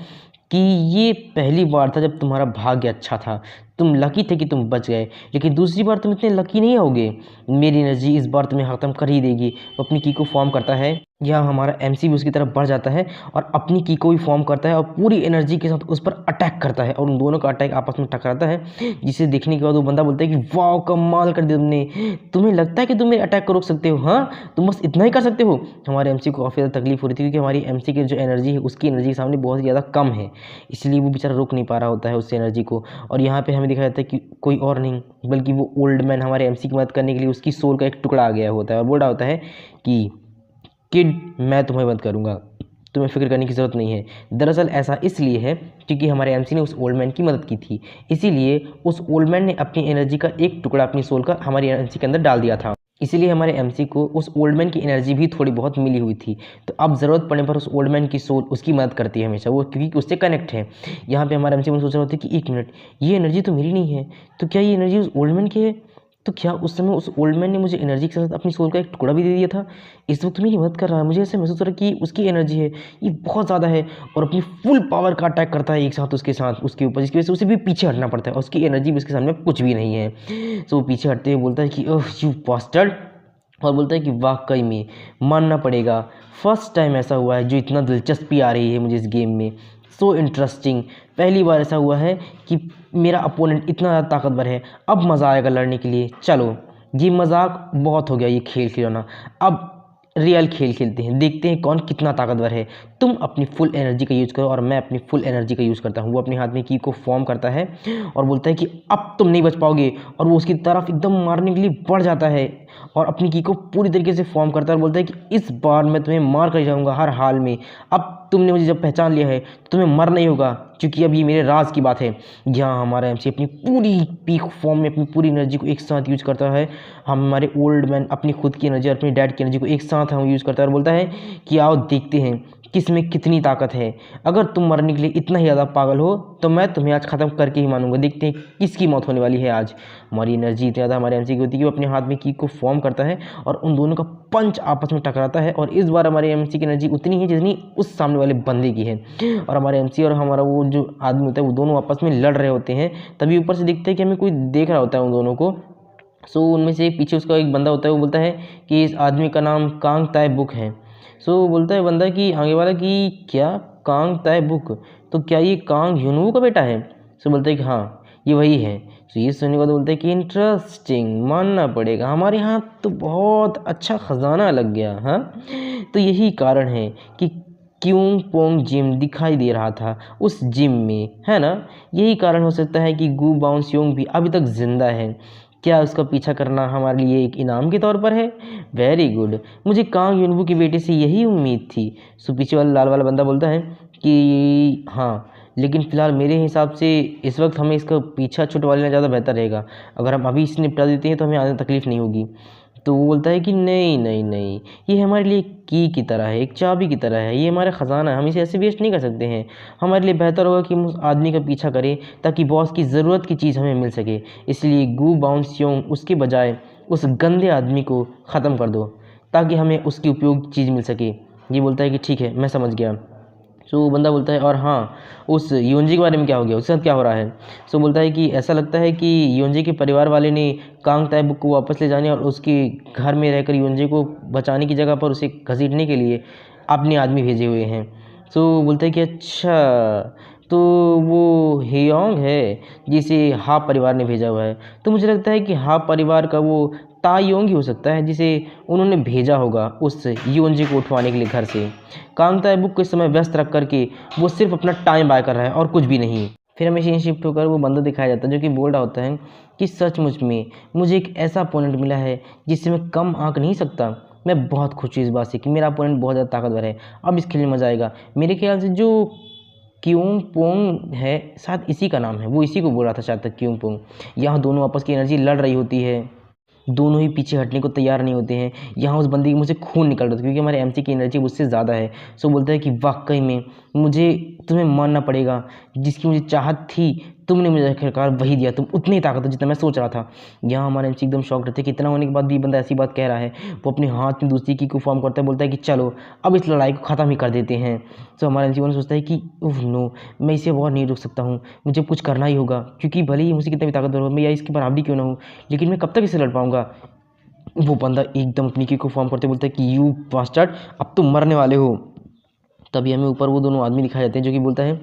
कि ये पहली बार था जब तुम्हारा भाग्य अच्छा था, तुम लकी थे कि तुम बच गए, लेकिन दूसरी बार तुम इतने लकी नहीं होगे। मेरी एनर्जी इस बार तुम्हें ख़त्म कर ही देगी। वो अपनी की को फॉर्म करता है, यहाँ हमारा एमसी भी उसकी तरफ बढ़ जाता है और अपनी की को भी फॉर्म करता है और पूरी एनर्जी के साथ उस पर अटैक करता है और उन दोनों का अटैक आपस में टकराता है, जिसे देखने के बाद वो बंदा बोलता है कि वाह कमाल कर दिया तुमने, तुम्हें लगता है कि तुम मेरे अटैक को रोक सकते हो, हाँ तुम बस इतना ही कर सकते हो। हमारे एमसी को काफ़ी ज़्यादा तकलीफ हो रही थी, क्योंकि हमारी एमसी की जो एनर्जी है उसकी एनर्जी के सामने बहुत ही ज़्यादा कम है, इसलिए वो बेचारा रोक नहीं पा रहा होता है उस एनर्जी को। और यहाँ पे हमें दिखाया जाता है कि कोई और नहीं बल्कि वो ओल्ड मैन हमारे एमसी की मदद करने के लिए उसकी सोल का एक टुकड़ा आ गया होता है और बोल रहा होता है कि किड मैं तुम्हें मदद करूँगा, तुम्हें फिक्र करने की ज़रूरत नहीं है। दरअसल ऐसा इसलिए है क्योंकि हमारे एमसी ने उस ओल्ड मैन की मदद की थी, इसीलिए उस ओल्ड मैन ने अपनी एनर्जी का एक टुकड़ा अपनी सोल का हमारी एमसी के अंदर डाल दिया था, इसीलिए हमारे एमसी को उस ओल्ड मैन की एनर्जी भी थोड़ी बहुत मिली हुई थी। तो अब ज़रूरत पड़ने पर उस ओल्ड मैन की सोल उसकी मदद करती है हमेशा, वो क्योंकि उससे कनेक्ट है। यहाँ पे हमारे एमसी में सोच रहा होता है कि एक मिनट, ये एनर्जी तो मेरी नहीं है, तो क्या ये एनर्जी उस ओल्ड मैन की है। तो क्या उस समय उस ओल्ड मैन ने मुझे एनर्जी के साथ अपनी सोल का एक टुकड़ा भी दे दिया था। इस वक्त मेरी मदद कर रहा है, मुझे ऐसे महसूस हो रहा है कि उसकी एनर्जी है, ये बहुत ज़्यादा है और अपनी फुल पावर का अटैक करता है एक साथ उसके साथ उसके ऊपर, जिसकी वजह से उसे भी पीछे हटना पड़ता है और उसकी एनर्जी भी उसके सामने कुछ भी नहीं है। तो वो पीछे हटते हुए बोलता है कि ओह यू बास्टर्ड, और बोलता है कि वाकई में मानना पड़ेगा, फर्स्ट टाइम ऐसा हुआ है जो इतना दिलचस्पी आ रही है मुझे इस गेम में, सो इंटरेस्टिंग। पहली बार ऐसा हुआ है कि मेरा अपोनेंट इतना ज़्यादा ताकतवर है, अब मज़ा आएगा लड़ने के लिए। चलो ये मजाक बहुत हो गया, ये खेल खिलौना, अब रियल खेल खेलते हैं, देखते हैं कौन कितना ताकतवर है। तुम अपनी फुल एनर्जी का यूज़ करो और मैं अपनी फुल एनर्जी का यूज़ करता हूँ। वो अपने हाथ में की को फॉर्म करता है और बोलता है कि अब तुम नहीं बच पाओगे, और वो उसकी तरफ एकदम मारने के लिए बढ़ जाता है और अपनी की को पूरी तरीके से फॉर्म करता है और बोलता है कि इस बार मैं तुम्हें मार कर जाऊँगा हर हाल में। अब तुमने मुझे जब पहचान लिया है तो तुम्हें मरना ही होगा, क्योंकि अब ये मेरे राज की बात है। यहाँ हमारा एमसी अपनी पूरी पीक फॉर्म में अपनी पूरी एनर्जी को एक साथ यूज़ करता है। हमारे ओल्ड मैन अपनी खुद की एनर्जी और अपनी डैड की एनर्जी को एक साथ हम यूज़ करता है और बोलता है कि आओ देखते हैं किस में कितनी ताकत है। अगर तुम मरने के लिए इतना ही ज़्यादा पागल हो तो मैं तुम्हें आज ख़त्म करके ही मानूंगा, देखते हैं किसकी मौत होने वाली है आज। हमारी एनर्जी इतनी ज़्यादा हमारे एमसी की होती है कि वो अपने हाथ में की को फॉर्म करता है और उन दोनों का पंच आपस में टकराता है, और इस बार हमारे एमसी की एनर्जी उतनी ही जितनी उस सामने वाले बंदे की है। और हमारे एमसी और हमारा वो जो आदमी होता है वो दोनों आपस में लड़ रहे होते हैं, तभी ऊपर से दिखता है कि हमें कोई देख रहा होता है उन दोनों को। सो उनमें से पीछे उसका एक बंदा होता है, वो बोलता है कि इस आदमी का नाम कांग ताए बुक है। सो बोलता है बंदा कि आगे वाला कि क्या कांग ताए बुक, तो क्या ये कांग यूनवू का बेटा है। सो बोलता है कि हाँ ये वही है। सो ये सुनने के बाद बोलता है कि इंटरेस्टिंग, मानना पड़ेगा हमारे यहाँ तो बहुत अच्छा ख़जाना लग गया। हाँ तो यही कारण है कि क्यों पोंग जिम दिखाई दे रहा था उस जिम में, है ना। यही कारण हो सकता है कि गू बाउंस योंग भी अभी तक ज़िंदा है। क्या उसका पीछा करना हमारे लिए एक इनाम के तौर पर है। वेरी गुड, मुझे कांग यूनवू के बेटे से यही उम्मीद थी। सो पीछे वाला लाल वाला बंदा बोलता है कि हाँ, लेकिन फ़िलहाल मेरे हिसाब से इस वक्त हमें इसका पीछा छुड़वा लेना ज़्यादा बेहतर रहेगा। अगर हम अभी इसे निपटा देते हैं तो हमें आगे तकलीफ़ नहीं होगी। तो वो बोलता है कि नहीं नहीं नहीं, ये हमारे लिए की तरह है, एक चाबी की तरह है, ये हमारा ख़जाना है, हम इसे ऐसे वेस्ट नहीं कर सकते हैं। हमारे लिए बेहतर होगा कि हम उस आदमी का पीछा करें ताकि बॉस की ज़रूरत की चीज़ हमें मिल सके। इसलिए गू बाउंस योंग उसके बजाय उस गंदे आदमी को ख़त्म कर दो ताकि हमें उसकी उपयोग चीज़ मिल सके। ये बोलता है कि ठीक है मैं समझ गया। सो वो बंदा बोलता है और हाँ, उस योंजी के बारे में क्या हो गया, उसके साथ क्या हो रहा है। सो बोलता है कि ऐसा लगता है कि योंजी के परिवार वाले ने कांग ताए को वापस ले जाने और उसके घर में रहकर योंजी को बचाने की जगह पर उसे घसीटने के लिए अपने आदमी भेजे हुए हैं। सो बोलता है कि अच्छा, तो वो हेयोंग है जिसे हाप परिवार ने भेजा हुआ है। तो मुझे लगता है कि हाप परिवार का वो तायोंग ही हो सकता है जिसे उन्होंने भेजा होगा उस योंजी को उठवाने के लिए घर से। कांग ताएबुक को इस समय व्यस्त रख करके वो सिर्फ अपना टाइम बाय कर रहा है और कुछ भी नहीं। फिर हमें सीन शिफ्ट होकर वो बंदा दिखाया जाता है जो कि बोल रहा होता है कि सचमुच में मुझे एक ऐसा अपोनेंट मिला है जिससे मैं कम आंक नहीं सकता। मैं बहुत खुश हूँ इस बात से कि मेरा अपोनेंट बहुत ज़्यादा ताकतवर है। अब इस खेल में मज़ा आएगा। मेरे ख्याल से जो क्यूंग पोंग है, शायद इसी का नाम है, वो इसी को बोल रहा था शायद तक, क्यूंग पोंग। यहाँ दोनों आपस की एनर्जी लड़ रही होती है, दोनों ही पीछे हटने को तैयार नहीं होते हैं। यहाँ उस बंदे की मुझे खून निकल रहा था क्योंकि हमारे एमसी की एनर्जी उससे ज़्यादा है। सो बोलता है कि वाकई में मुझे तुम्हें मानना पड़ेगा, जिसकी मुझे चाहत थी तुमने मुझे आखिरकार वही दिया। तुम उतनी ताकत हो जितना मैं सोच रहा था। यहाँ हमारे एमसी एकदम शॉक रहते कि इतना होने के बाद भी बंदा ऐसी बात कह रहा है। वो अपने हाथ में दूसरी की को फॉर्म करता है, बोलता है कि चलो अब इस लड़ाई को ख़त्म ही कर देते हैं। सो हमारा एमसी सोचता है कि ओह नो, मैं इसे और नहीं रुक सकता हूँ, मुझे कुछ करना ही होगा क्योंकि भले ही मुझे कितना भी ताकतवर हो, मैं या इसकी बराबरी क्यों ना हो, लेकिन मैं कब तक इसे लड़ पाऊंगा। वो बंदा एकदम अपनी की को फॉर्म करते बोलता है कि यू बास्टर्ड, अब तुम मरने वाले हो। तभी हमें ऊपर वो दोनों आदमी दिखाए जाते हैं जो कि बोलता है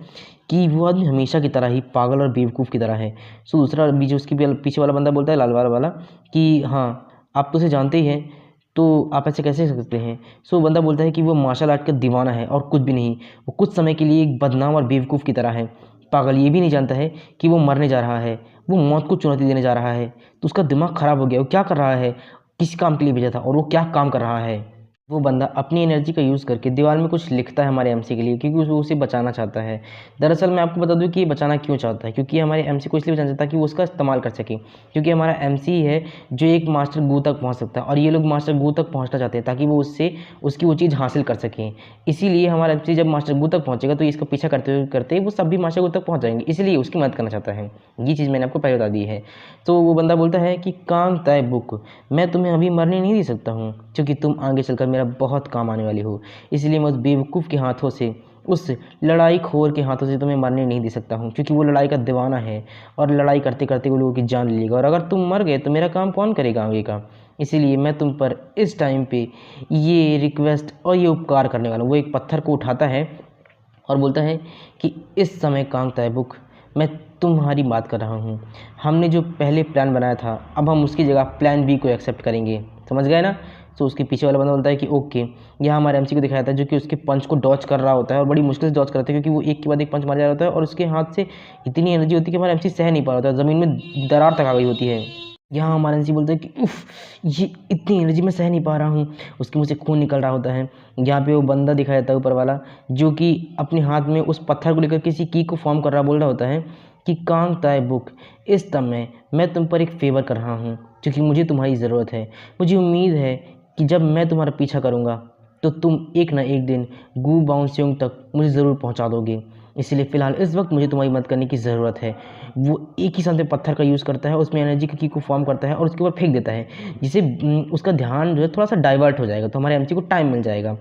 कि वो आदमी हमेशा की तरह ही पागल और बेवकूफ़ की तरह है। सो दूसरा बीच उसके पीछे वाला बंदा बोलता है, लाल वाला कि हाँ आप तो उसे जानते ही हैं, तो आप ऐसे कैसे सकते हैं। सो बंदा बोलता है कि वो मार्शल आर्ट का दीवाना है और कुछ भी नहीं। वो कुछ समय के लिए एक बदनाम और बेवकूफ़ की तरह है। पागल ये भी नहीं जानता है कि वो मरने जा रहा है, वो मौत को चुनौती देने जा रहा है। तो उसका दिमाग ख़राब हो गया। वो क्या कर रहा है, किस काम के लिए भेजा था और वो क्या काम कर रहा है। वो बंदा अपनी एनर्जी का यूज़ करके दीवार में कुछ लिखता है हमारे एमसी के लिए क्योंकि वो उसे बचाना चाहता है। दरअसल मैं आपको बता दूं कि ये बचाना क्यों चाहता है, क्योंकि हमारे एमसी को इसलिए बचाना चाहता है कि वो उसका इस्तेमाल कर सके। क्योंकि हमारा एमसी है जो एक मास्टर गू तक पहुंच सकता है और ये लोग मास्टर गू तक पहुंचना चाहते हैं ताकि वो उससे उसकी वो चीज़ हासिल कर सकें। इसीलिए हमारा एमसी जब मास्टर गू तक पहुंचेगा तो इसका पीछा करते वो सब भी मास्टर गू तक पहुँच जाएंगे, इसलिए उसकी मदद करना चाहता है। ये चीज़ मैंने आपको पहले बता दी है। तो वो बंदा बोलता है कि कांग ताएबुक, मैं तुम्हें अभी मरने नहीं दे सकता हूँ क्योंकि तुम आगे चलकर मेरा बहुत काम आने वाली हो। इसलिए मैं उस बेवकूफ़ के हाथों से, उस लड़ाई खोर के हाथों से तुम्हें मरने नहीं दे सकता हूँ क्योंकि वो लड़ाई का दीवाना है और लड़ाई करते करते वो लोगों की जान ले लेगा और अगर तुम मर गए तो मेरा काम कौन करेगा आगे का। इसीलिए मैं तुम पर इस टाइम पे ये रिक्वेस्ट और ये उपकार करने वाला हूँ। वो एक पत्थर को उठाता है और बोलता है कि इस समय कांग ताएबुक, मैं तुम्हारी बात कर रहा हूँ। हमने जो पहले प्लान बनाया था अब हम उसकी जगह प्लान बी को एक्सेप्ट करेंगे, समझ गए ना। तो उसके पीछे वाला बंदा बोलता है कि ओके। यहाँ हमारे एमसी को दिखाया था जो कि उसके पंच को डॉच कर रहा होता है और बड़ी मुश्किल से डॉच करता है क्योंकि वो एक के बाद एक पंच मार जा रहा होता है और उसके हाथ से इतनी एनर्जी होती है कि हमारा एमसी सह नहीं पा रहा होता है, ज़मीन में दरार तक आ गई होती है। यहाँ हमारा एमसी बोलता है कि उफ, ये इतनी एनर्जी मैं सह नहीं पा रहा हूँ। उसके मुँह से खून निकल रहा होता है। यहाँ पे वो बंदा दिखाया जाता है ऊपर वाला जो कि अपने हाथ में उस पत्थर को लेकर किसी की को फॉर्म कर रहा, बोल रहा होता है कि कांग ताएबुक, इस समय मैं तुम पर एक फेवर कर रहा हूँ क्योंकि मुझे तुम्हारी ज़रूरत है। मुझे उम्मीद है कि जब मैं तुम्हारा पीछा करूँगा तो तुम एक ना एक दिन गू बाउंसियोंग तक मुझे ज़रूर पहुँचा दोगे। इसलिए फ़िलहाल इस वक्त मुझे तुम्हारी मदद करने की ज़रूरत है। वो एक ही साथ में पत्थर का यूज़ करता है, उसमें एनर्जी की को फॉर्म करता है और उसके ऊपर फेंक देता है जिससे उसका ध्यान जो है थोड़ा सा डाइवर्ट हो जाएगा तो हमारे एमसी को टाइम मिल जाएगा।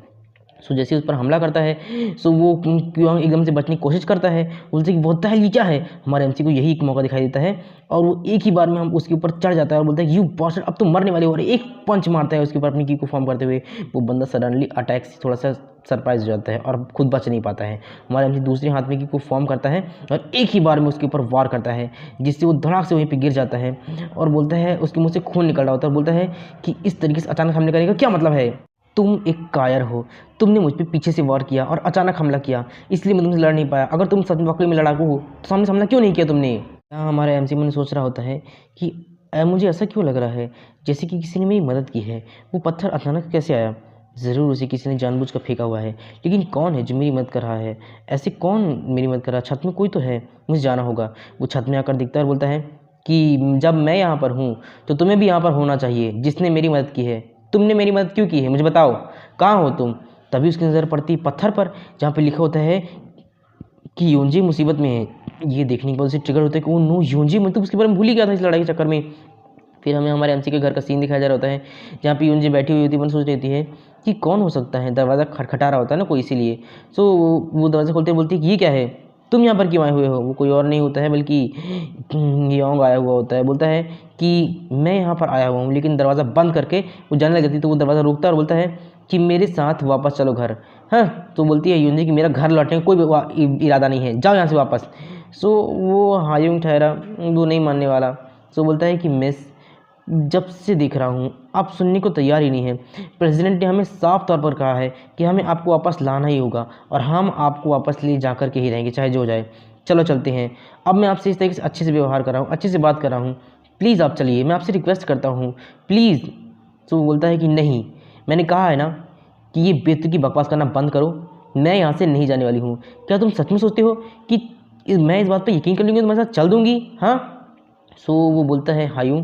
सो जैसे उस पर हमला करता है सो वो क्योंग एकदम से बचने की कोशिश करता है, बोलते कि बहुत है ये क्या है। हमारे एमसी को यही एक मौका दिखाई देता है और वो एक ही बार में हम उसके ऊपर चढ़ जाता है और बोलता है यू बॉस्टर्ड, अब तो मरने वाले हो। और एक पंच मारता है उसके ऊपर अपनी की को फॉर्म करते हुए। वो बंदा सडनली अटैक से थोड़ा सा सरप्राइज हो जाता है और खुद बच नहीं पाता है। हमारा एमसी दूसरे हाथ में की को फॉर्म करता है और एक ही बार में उसके ऊपर वार करता है जिससे वो धड़ाक से वहीं पे गिर जाता है और बोलता है, उसके मुँह से खून निकल रहा होता है और बोलता है कि इस तरीके से अचानक हमले करने का क्या मतलब है। तुम एक कायर हो, तुमने मुझ पे पीछे से वार किया और अचानक हमला किया, इसलिए मैं तुमसे लड़ नहीं पाया। अगर तुम सच में वाकई में लड़ाकू हो तो सामने से हमला क्यों नहीं किया तुमने। यहाँ हमारे एमसी मन सोच रहा होता है कि मुझे ऐसा क्यों लग रहा है जैसे कि किसी ने मेरी मदद की है। वो पत्थर अचानक कैसे आया, ज़रूर उसे किसी ने जानबूझ कर फेंका हुआ है, लेकिन कौन है जो मेरी मदद कर रहा है। ऐसे कौन मेरी मदद कर रहा है, छत में कोई तो है, मुझे जाना होगा। वो छत में आकर दिखता है और बोलता है कि जब मैं यहाँ पर हूँ तो तुम्हें भी यहाँ पर होना चाहिए, जिसने मेरी मदद की है। तुमने मेरी मदद क्यों की है मुझे बताओ, कहाँ हो तुम। तभी उसकी नज़र पड़ती पत्थर पर जहाँ पे लिखा होता है कि योंजी मुसीबत में है। ये देखने के बाद उसे ट्रिगर होता है कि वो नो योंजी, मैं तो उसके बारे में भूल ही गया था इस लड़ाई के चक्कर में। फिर हमें हमारे एमसी के घर का सीन दिखाया जा रहा होता है जहाँ पे योंजी बैठी हुई होती है। मन सोच रही है कि कौन हो सकता है, दरवाज़ा खटखटा रहा होता है ना कोई, इसीलिए। सो वो दरवाज़ा खोलते बोलती है कि ये क्या है। तुम यहाँ पर क्यों आए हुए हो? वो कोई और नहीं होता है बल्कि योंग आया हुआ होता है। बोलता है कि मैं यहाँ पर आया हुआ हूँ, लेकिन दरवाज़ा बंद करके वो जाने लग जाती है। तो वो दरवाज़ा रोकता है और बोलता है कि मेरे साथ वापस चलो घर। हाँ, तो बोलती है यूनजी कि मेरा घर लौटने का कोई इरादा नहीं है, जाओ यहाँ से वापस। सो वो हायुंग ठहरा, वो नहीं मानने वाला। सो बोलता है कि मिस, जब से देख रहा हूँ आप सुनने को तैयार ही नहीं है। प्रेसिडेंट ने हमें साफ तौर पर कहा है कि हमें आपको वापस लाना ही होगा और हम आपको वापस ले जा कर के ही रहेंगे, चाहे जो हो जाए। चलो चलते हैं। अब मैं आपसे इस तरीके से अच्छे से व्यवहार कर रहा हूँ, अच्छे से बात कर रहा हूँ, प्लीज़ आप चलिए, मैं आपसे रिक्वेस्ट करता हूँ, प्लीज़। तो वो बोलता है कि नहीं, मैंने कहा है ना कि ये बेतुकी बकवास करना बंद करो, मैं यहाँ से नहीं जाने वाली हूँ। क्या तुम सच में सोचते हो कि मैं इस बात पर यकीन कर लूँगी, तुम्हारे साथ चल दूँगी? हाँ। सो वो बोलता है हायुंग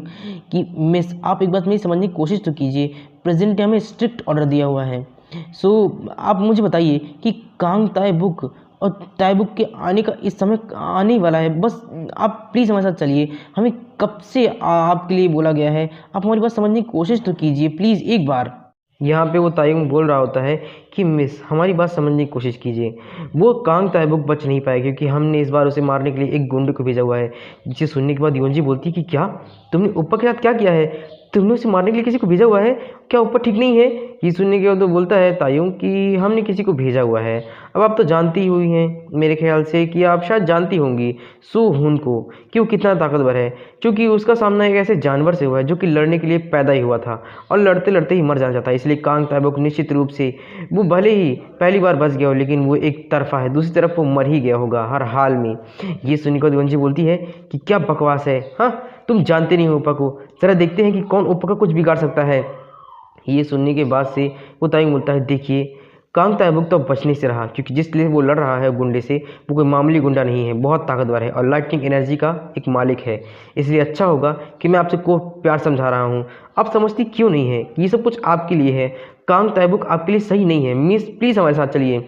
कि मिस, आप एक बात मेरी समझने की कोशिश तो कीजिए, प्रेसिडेंट ने हमें स्ट्रिक्ट ऑर्डर दिया हुआ है। सो आप मुझे बताइए कि कांग ताइबुक और ताइबुक के आने का इस समय आने ही वाला है, बस आप प्लीज़ हमारे साथ चलिए। हमें कब से आपके लिए बोला गया है, आप हमारी बात समझने की कोशिश तो कीजिए प्लीज़ एक बार। यहाँ पे वो तायुंग बोल रहा होता है कि मिस, हमारी बात समझने की कोशिश कीजिए। वो कांग ताइबुक बच नहीं पाया क्योंकि हमने इस बार उसे मारने के लिए एक गुंडे को भेजा हुआ है। जिसे सुनने के बाद योंजी बोलती है कि क्या तुमने ऊपर के साथ क्या किया है? तुमने उसे मारने के लिए किसी को भेजा हुआ है? क्या ऊपर ठीक नहीं है? ये सुनने के बाद तो बोलता है तायुंग कि हमने किसी को भेजा हुआ है। अब आप तो जानती हुई हैं मेरे ख्याल से कि आप शायद जानती होंगी सो हुन को कि वो कितना ताकतवर है, क्योंकि उसका सामना एक ऐसे जानवर से हुआ है जो कि लड़ने के लिए पैदा ही हुआ था और लड़ते लड़ते ही मर जाना चाहता है। इसलिए कांग ताइबुक निश्चित रूप से, वो भले ही पहली बार बच गया हो लेकिन वो एक तरफा है, दूसरी तरफ वो मर ही गया होगा हर हाल में। ये सुनने के बाद योंजी बोलती है कि क्या बकवास है, हाँ तुम जानते नहीं हो ऊपा को, जरा देखते हैं कि कौन ऊपा का कुछ बिगाड़ सकता है। ये सुनने के बाद से वो तायुंग बोलता है देखिए, कांग ताइबुक तो बचने से रहा क्योंकि जिस लिए वो लड़ रहा है गुंडे से, वो कोई मामूली गुंडा नहीं है, बहुत ताकतवर है और लाइटनिंग एनर्जी का एक मालिक है। इसलिए अच्छा होगा कि मैं आपसे को प्यार समझा रहा हूँ, आप समझती क्यों नहीं है? ये सब कुछ आपके लिए है, कांग ताइबुक आपके लिए सही नहीं है, मिस प्लीज़ हमारे साथ चलिए।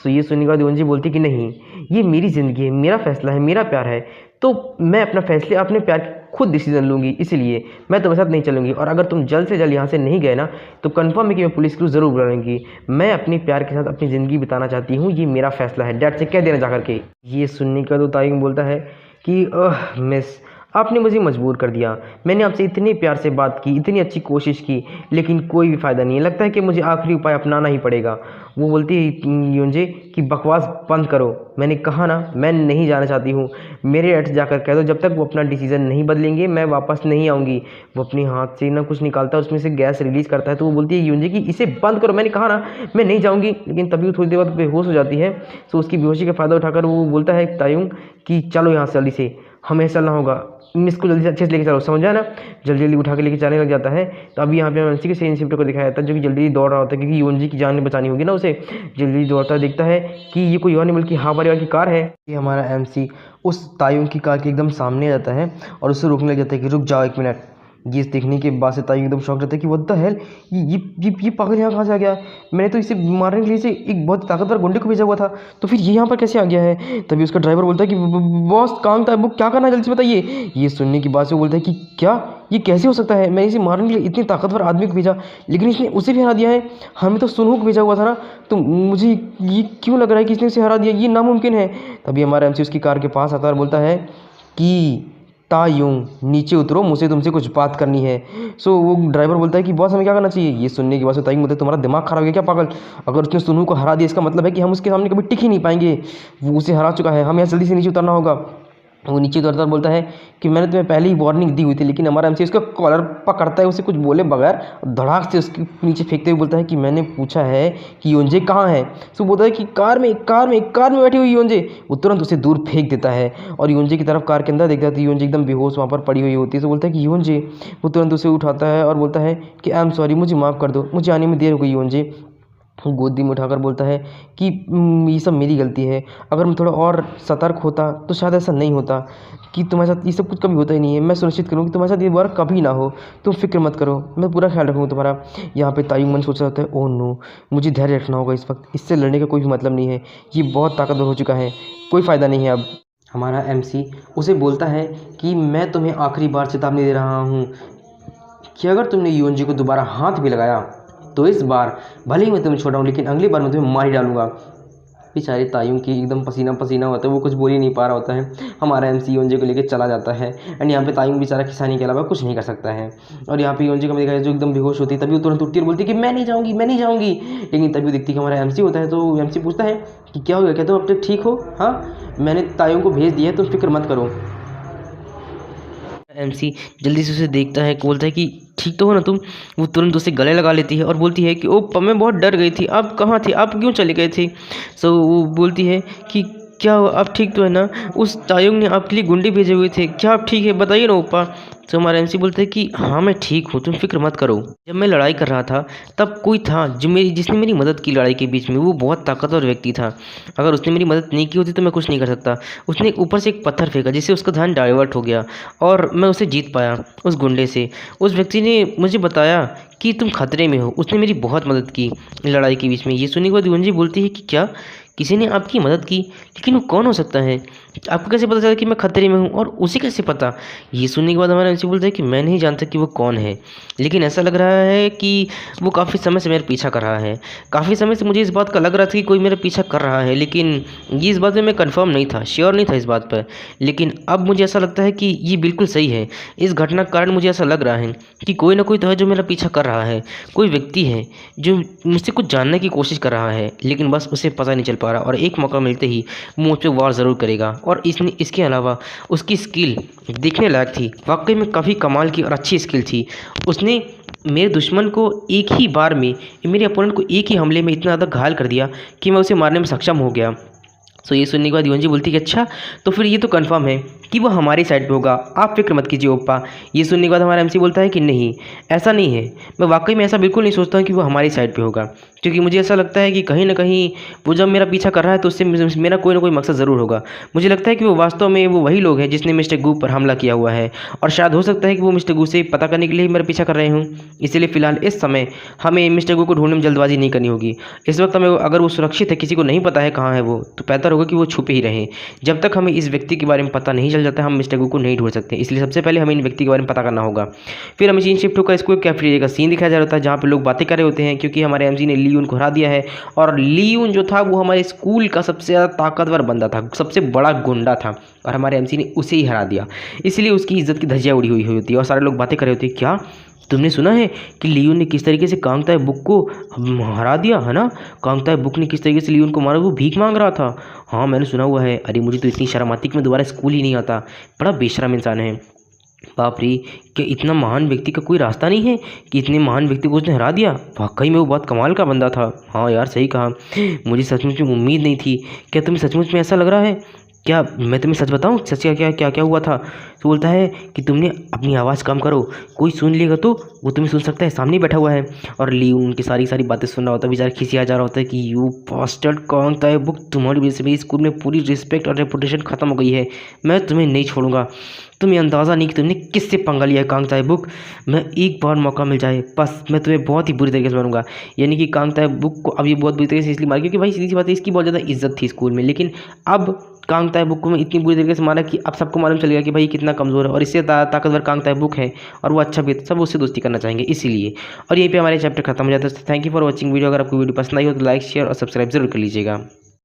सो ये सुनने के बाद योंजी बोलती कि नहीं, ये मेरी ज़िंदगी है, मेरा फैसला है, मेरा प्यार है, तो मैं अपना फैसले अपने प्यार के खुद डिसीजन लूँगी, इसलिए मैं तुम्हारे साथ नहीं चलूँगी। और अगर तुम जल्द से जल्द यहाँ से नहीं गए ना तो कंफर्म है कि मैं पुलिस को ज़रूर बुलाऊंगी। मैं अपने प्यार के साथ अपनी ज़िंदगी बिताना चाहती हूँ, ये मेरा फैसला है, डैड से कह देना जा करके। ये सुनने का तो तायुंग बोलता है कि मिस, आपने मुझे मजबूर कर दिया, मैंने आपसे इतने प्यार से बात की, इतनी अच्छी कोशिश की, लेकिन कोई भी फ़ायदा नहीं है, लगता है कि मुझे आखिरी उपाय अपनाना ही पड़ेगा। वो बोलती है योंजे कि बकवास बंद करो, मैंने कहा ना मैं नहीं जाना चाहती हूँ, मेरे डैड से जाकर कह दो जब तक वो अपना डिसीजन नहीं बदलेंगे मैं वापस नहीं आऊँगी। वो अपने हाथ से ना कुछ निकालता है, उसमें से गैस रिलीज़ करता है। तो वो बोलती है योंजे कि इसे बंद करो, मैंने कहा ना मैं नहीं जाऊँगी। लेकिन तभी वो थोड़ी देर बाद बेहोश हो जाती है। तो उसकी बेहोशी का फ़ायदा उठाकर वो बोलता है तायुंग कि चलो यहाँ से जल्दी से, हमें चलना होगा, मिस को जल्दी से अच्छे से लेके चलो, समझा ना। जल्दी जल्दी उठा के लेके जाने लग जाता है। तो अभी यहाँ पे मंसी के सेन इंस्पेक्टर को दिखाया जाता है जो कि जल्दी दौड़ रहा होता है क्योंकि योंजी की जान बचानी होगी ना उसे। जल्दी दौड़ता देखता है कि ये कोई और नहीं बल्कि हावारी की कार है। ये हमारा एमसी उस तायुंग की कार के एकदम सामने आ जाता है और उससे रोकने लग जाता है कि रुक जाओ 1 मिनट। ये देखने के बाद से तायुंग एकदम शॉक रहता है कि व्हाट द हेल, ये पागल यहाँ कहाँ से आ गया? मैंने तो इसे मारने के लिए से एक बहुत ताकतवर गुंडे को भेजा हुआ था, तो फिर ये यहाँ पर कैसे आ गया है? तभी उसका ड्राइवर बोलता है कि बॉस कांग ताइबुक क्या करना है जल्दी से बताइए। ये सुनने की बात से वो बोलता है कि क्या ये कैसे हो सकता है? मैंने इसे मारने के लिए इतने ताकतवर आदमी को भेजा लेकिन इसने उसे भी हरा दिया है। हमें तो सुनहू को भेजा हुआ था ना, तो मुझे ये क्यों लग रहा है कि इसने उसे हरा दिया? ये नामुमकिन है। तभी हमारा एमसी उसकी कार के पास आता है और बोलता है कि तायुंग नीचे उतरो, मुझसे तुमसे कुछ बात करनी है। सो वो ड्राइवर बोलता है कि बॉस हमें क्या करना चाहिए? ये सुनने के बाद से तायुंग बोलता है तुम्हारा दिमाग खराब हो गया क्या पागल? अगर उसने सुनू को हरा दिया इसका मतलब है कि हम उसके सामने कभी टिक ही नहीं पाएंगे। वो उसे हरा चुका है, हमें यहाँ जल्दी से नीचे उतरना होगा। वो नीचे उतरता बोलता है कि मैंने तुम्हें पहले ही वार्निंग दी हुई थी, लेकिन हमारा एमसी उसका कॉलर पकड़ता है उसे कुछ बोले बगैर, धड़ाक से उसके नीचे फेंकते हुए बोलता है कि मैंने पूछा है कि योंजे कहाँ है? सो बोलता है कि कार में बैठी हुई योंजे। वो तुरंत उसे दूर फेंक देता है और योंजे की तरफ कार के अंदर देखता है तो योंजे एकदम बेहोश वहाँ पर पड़ी हुई होती है। तो बोलता है कि योंजे। वो तुरंत उसे उठाता है और बोलता है कि आई एम सॉरी, मुझे माफ़ कर दो, मुझे आने में देर हो गई योंजे। गोदी में उठाकर बोलता है कि ये सब मेरी गलती है, अगर मैं थोड़ा और सतर्क होता तो शायद ऐसा नहीं होता, कि तुम्हारे साथ ये सब कुछ कभी होता ही नहीं है। मैं सुनिश्चित करूँ कि तुम्हारे साथ ये बार कभी ना हो, तुम फिक्र मत करो, मैं पूरा ख्याल रखूँगा तुम्हारा। यहाँ पे तायुंग मन सोच रहा होता है ओह नो, मुझे धैर्य रखना होगा इस वक्त, इससे लड़ने का कोई भी मतलब नहीं है, ये बहुत ताकतवर हो चुका है, कोई फ़ायदा नहीं है अब। हमारा एमसी उसे बोलता है कि मैं तुम्हें आखिरी बार चेतावनी दे रहा हूँ कि अगर तुमने योंजी को दोबारा हाथ भी लगाया तो इस बार भले ही मैं तुम्हें छोड़ा हूँ लेकिन अगली बार मैं तुम्हें मार ही डालूंगा। बेचारे तायुं की एकदम पसीना पसीना होता है, वो कुछ बोल ही नहीं पा रहा होता है। हमारा एमसी योंजे को लेकर चला जाता है एंड यहाँ पे तायुं बेचारा खिसानी के अलावा कुछ नहीं कर सकता है। और यहाँ पे योंजे को देखा है जो एकदम बेहोश होती है, तभी वो तुरंत उठती है और बोलती है कि मैं नहीं जाऊँगी, मैं नहीं जाऊँगी। लेकिन तभी देखती है कि हमारा एमसी होता है, तो एमसी पूछता है कि क्या हो गया, क्या तुम अब तक ठीक हो? हाँ, मैंने तायुं को भेज दिया है, तुम फिक्र मत करो। एमसी जल्दी से उसे देखता है, बोलता है कि ठीक तो हो ना तुम? वो तुरंत उसे गले लगा लेती है और बोलती है कि ओ मैं बहुत डर गई थी, आप कहाँ थे, आप क्यों चले गए थे? सो वो बोलती है कि क्या हुआ, आप ठीक तो है ना? उस तायुंग ने आपके लिए गुंडे भेजे हुए थे, क्या आप ठीक है, बताइए ना ओप्पा। तो हमारा एमसी बोलता है कि हाँ मैं ठीक हूँ, तुम फिक्र मत करो। जब मैं लड़ाई कर रहा था तब कोई था जिसने मेरी मदद की लड़ाई के बीच में, वो बहुत ताकतवर व्यक्ति था। अगर उसने मेरी मदद नहीं की होती तो मैं कुछ नहीं कर सकता। उसने ऊपर से एक पत्थर फेंका जिससे उसका ध्यान डाइवर्ट हो गया और मैं उसे जीत पाया उस गुंडे से। उस व्यक्ति ने मुझे बताया कि तुम खतरे में हो, उसने मेरी बहुत मदद की लड़ाई के बीच में। ये सुनने के बाद युंजी बोलती है कि क्या किसी ने आपकी मदद की? लेकिन वो कौन हो सकता है? आपको कैसे पता चला कि मैं खतरे में हूँ और उसे कैसे पता? ये सुनने के बाद हमारा एमसी बोलता है कि मैं नहीं जानता कि वो कौन है, लेकिन ऐसा लग रहा है कि वो काफ़ी समय से मेरा पीछा कर रहा है। काफ़ी समय से मुझे इस बात का लग रहा था कि कोई मेरा पीछा कर रहा है, लेकिन ये इस बात में मैं कंफर्म नहीं था, श्योर नहीं था इस बात पर। लेकिन अब मुझे ऐसा लगता है कि ये बिल्कुल सही है। इस घटना के कारण मुझे ऐसा लग रहा है कि कोई ना कोई तो है जो मेरा पीछा कर रहा है। कोई व्यक्ति है जो मुझसे कुछ जानने की कोशिश कर रहा है, लेकिन बस उसे पता नहीं चल पा रहा और एक मौका मिलते ही वो मुझ पे वार ज़रूर करेगा। और इसके अलावा उसकी स्किल देखने लायक थी, वाकई में काफ़ी कमाल की और अच्छी स्किल थी। उसने मेरे दुश्मन को एक ही बार में, मेरे अपोनेंट को एक ही हमले में इतना ज़्यादा घायल कर दिया कि मैं उसे मारने में सक्षम हो गया। सो ये सुनने के बाद युंजी बोलती है कि अच्छा, तो फिर ये तो कंफर्म है कि वो हमारी साइड पे होगा, आप फिक्र मत कीजिए ओप्पा। ये सुनने के बाद हमारा एमसी बोलता है कि नहीं, ऐसा नहीं है, मैं वाकई में ऐसा बिल्कुल नहीं सोचता हूँ कि वो हमारी साइड पे होगा, क्योंकि मुझे ऐसा लगता है कि कहीं ना कहीं वो जब मेरा पीछा कर रहा है तो उससे मेरा कोई ना कोई मकसद ज़रूर होगा। मुझे लगता है कि वो वास्तव में वो वही लोग हैं जिसने मिस्टर गू पर हमला किया हुआ है, और शायद हो सकता है कि वो मिस्टर गू से पता करने के लिए मेरा पीछा कर रहे हूँ। इसलिए फ़िलहाल इस समय हमें मिस्टर गू को ढूंढने में जल्दबाजी नहीं करनी होगी। इस वक्त हमें, अगर वो सुरक्षित है, किसी को नहीं पता है कहाँ है वो, तो बेहतर होगा कि वो छुपे ही रहें। जब तक हमें इस व्यक्ति के बारे में पता नहीं चल जाता हम मिस्टर गू को नहीं ढूंढ सकते। इसलिए सबसे पहले हमें इन व्यक्ति के बारे में पता करना होगा। फिर हमें सीन शिफ्ट होकर इसको कैफेटेरिया का सीन दिखाया जा रहा था, जहाँ पे लोग बातें कर रहे होते हैं, क्योंकि हमारे एमजी ने लियून को हरा दिया है। और लियून जो था वो हमारे स्कूल का सबसे ज़्यादा ताकतवर बंदा था, सबसे बड़ा गुंडा था, और हमारे एमसी ने उसे ही हरा दिया। इसलिए उसकी इज्जत की धज्जियाँ उड़ी हुई होती है और सारे लोग बातें कर रहे होते हैं, क्या तुमने सुना है कि लियून ने किस तरीके से कांगताई बुक को हरा दिया है ना? कांगताई बुक ने किस तरीके से लियून को मारा, वो भीख मांग रहा था। हाँ मैंने सुना हुआ है। अरे मुझे तो इतनी शर्म आती कि मैं दोबारा स्कूल ही नहीं आता। बड़ा बेशरम इंसान है। बाप रे, क्या इतना महान व्यक्ति का कोई रास्ता नहीं है कि इतने महान व्यक्ति को उसने हरा दिया? वाकई में वो बहुत कमाल का बंदा था। हाँ यार सही कहा, मुझे सचमुच में उम्मीद नहीं थी। क्या तुम्हें सचमुच में ऐसा लग रहा है? क्या मैं तुम्हें सच बताऊं, सच क्या क्या क्या क्या हुआ था? तो बोलता है कि तुमने अपनी आवाज़ कम करो, कोई सुन लेगा तो वो तुम्हें सुन सकता है, सामने ही बैठा हुआ है। और ली उनकी सारी बातें सुन रहा होता है, बेचारा खिसिया जा रहा होता है कि यू बास्टर्ड कांगताई बुक, तुम्हारी वजह से मेरी स्कूल में पूरी रिस्पेक्ट और रेपुटेशन खत्म हो गई है, मैं तुम्हें नहीं छोड़ूंगा। तुम्हें अंदाज़ा नहीं कि तुमने किससे पंगा लिया है कांगताई बुक। मैं एक बार मौका मिल जाए बस मैं तुम्हें बहुत ही बुरी तरीके से मारूंगा। यानी कि कांगताई बुक को अब ये बहुत बुरी तरीके से इसलिए मारा क्योंकि भाई सीधी सी बात है, इसकी बहुत ज़्यादा इज्जत थी स्कूल में, लेकिन अब कांगताई बुक को मैं इतनी बुरी तरीके से मारा कि अब सबको मालूम चल गया कि भाई कितना कमज़ोर है, और इससे ताकतवर कांगताई बुक है और वो अच्छा भी है, सब उससे दोस्ती करना चाहेंगे इसीलिए। और यहीं पे हमारे चैप्टर खत्म हो जाता है। Thank you for watching video. अगर आपको वीडियो पसंद आई हो तो लाइक शेयर और सब्सक्राइब जरूर कर लीजिएगा।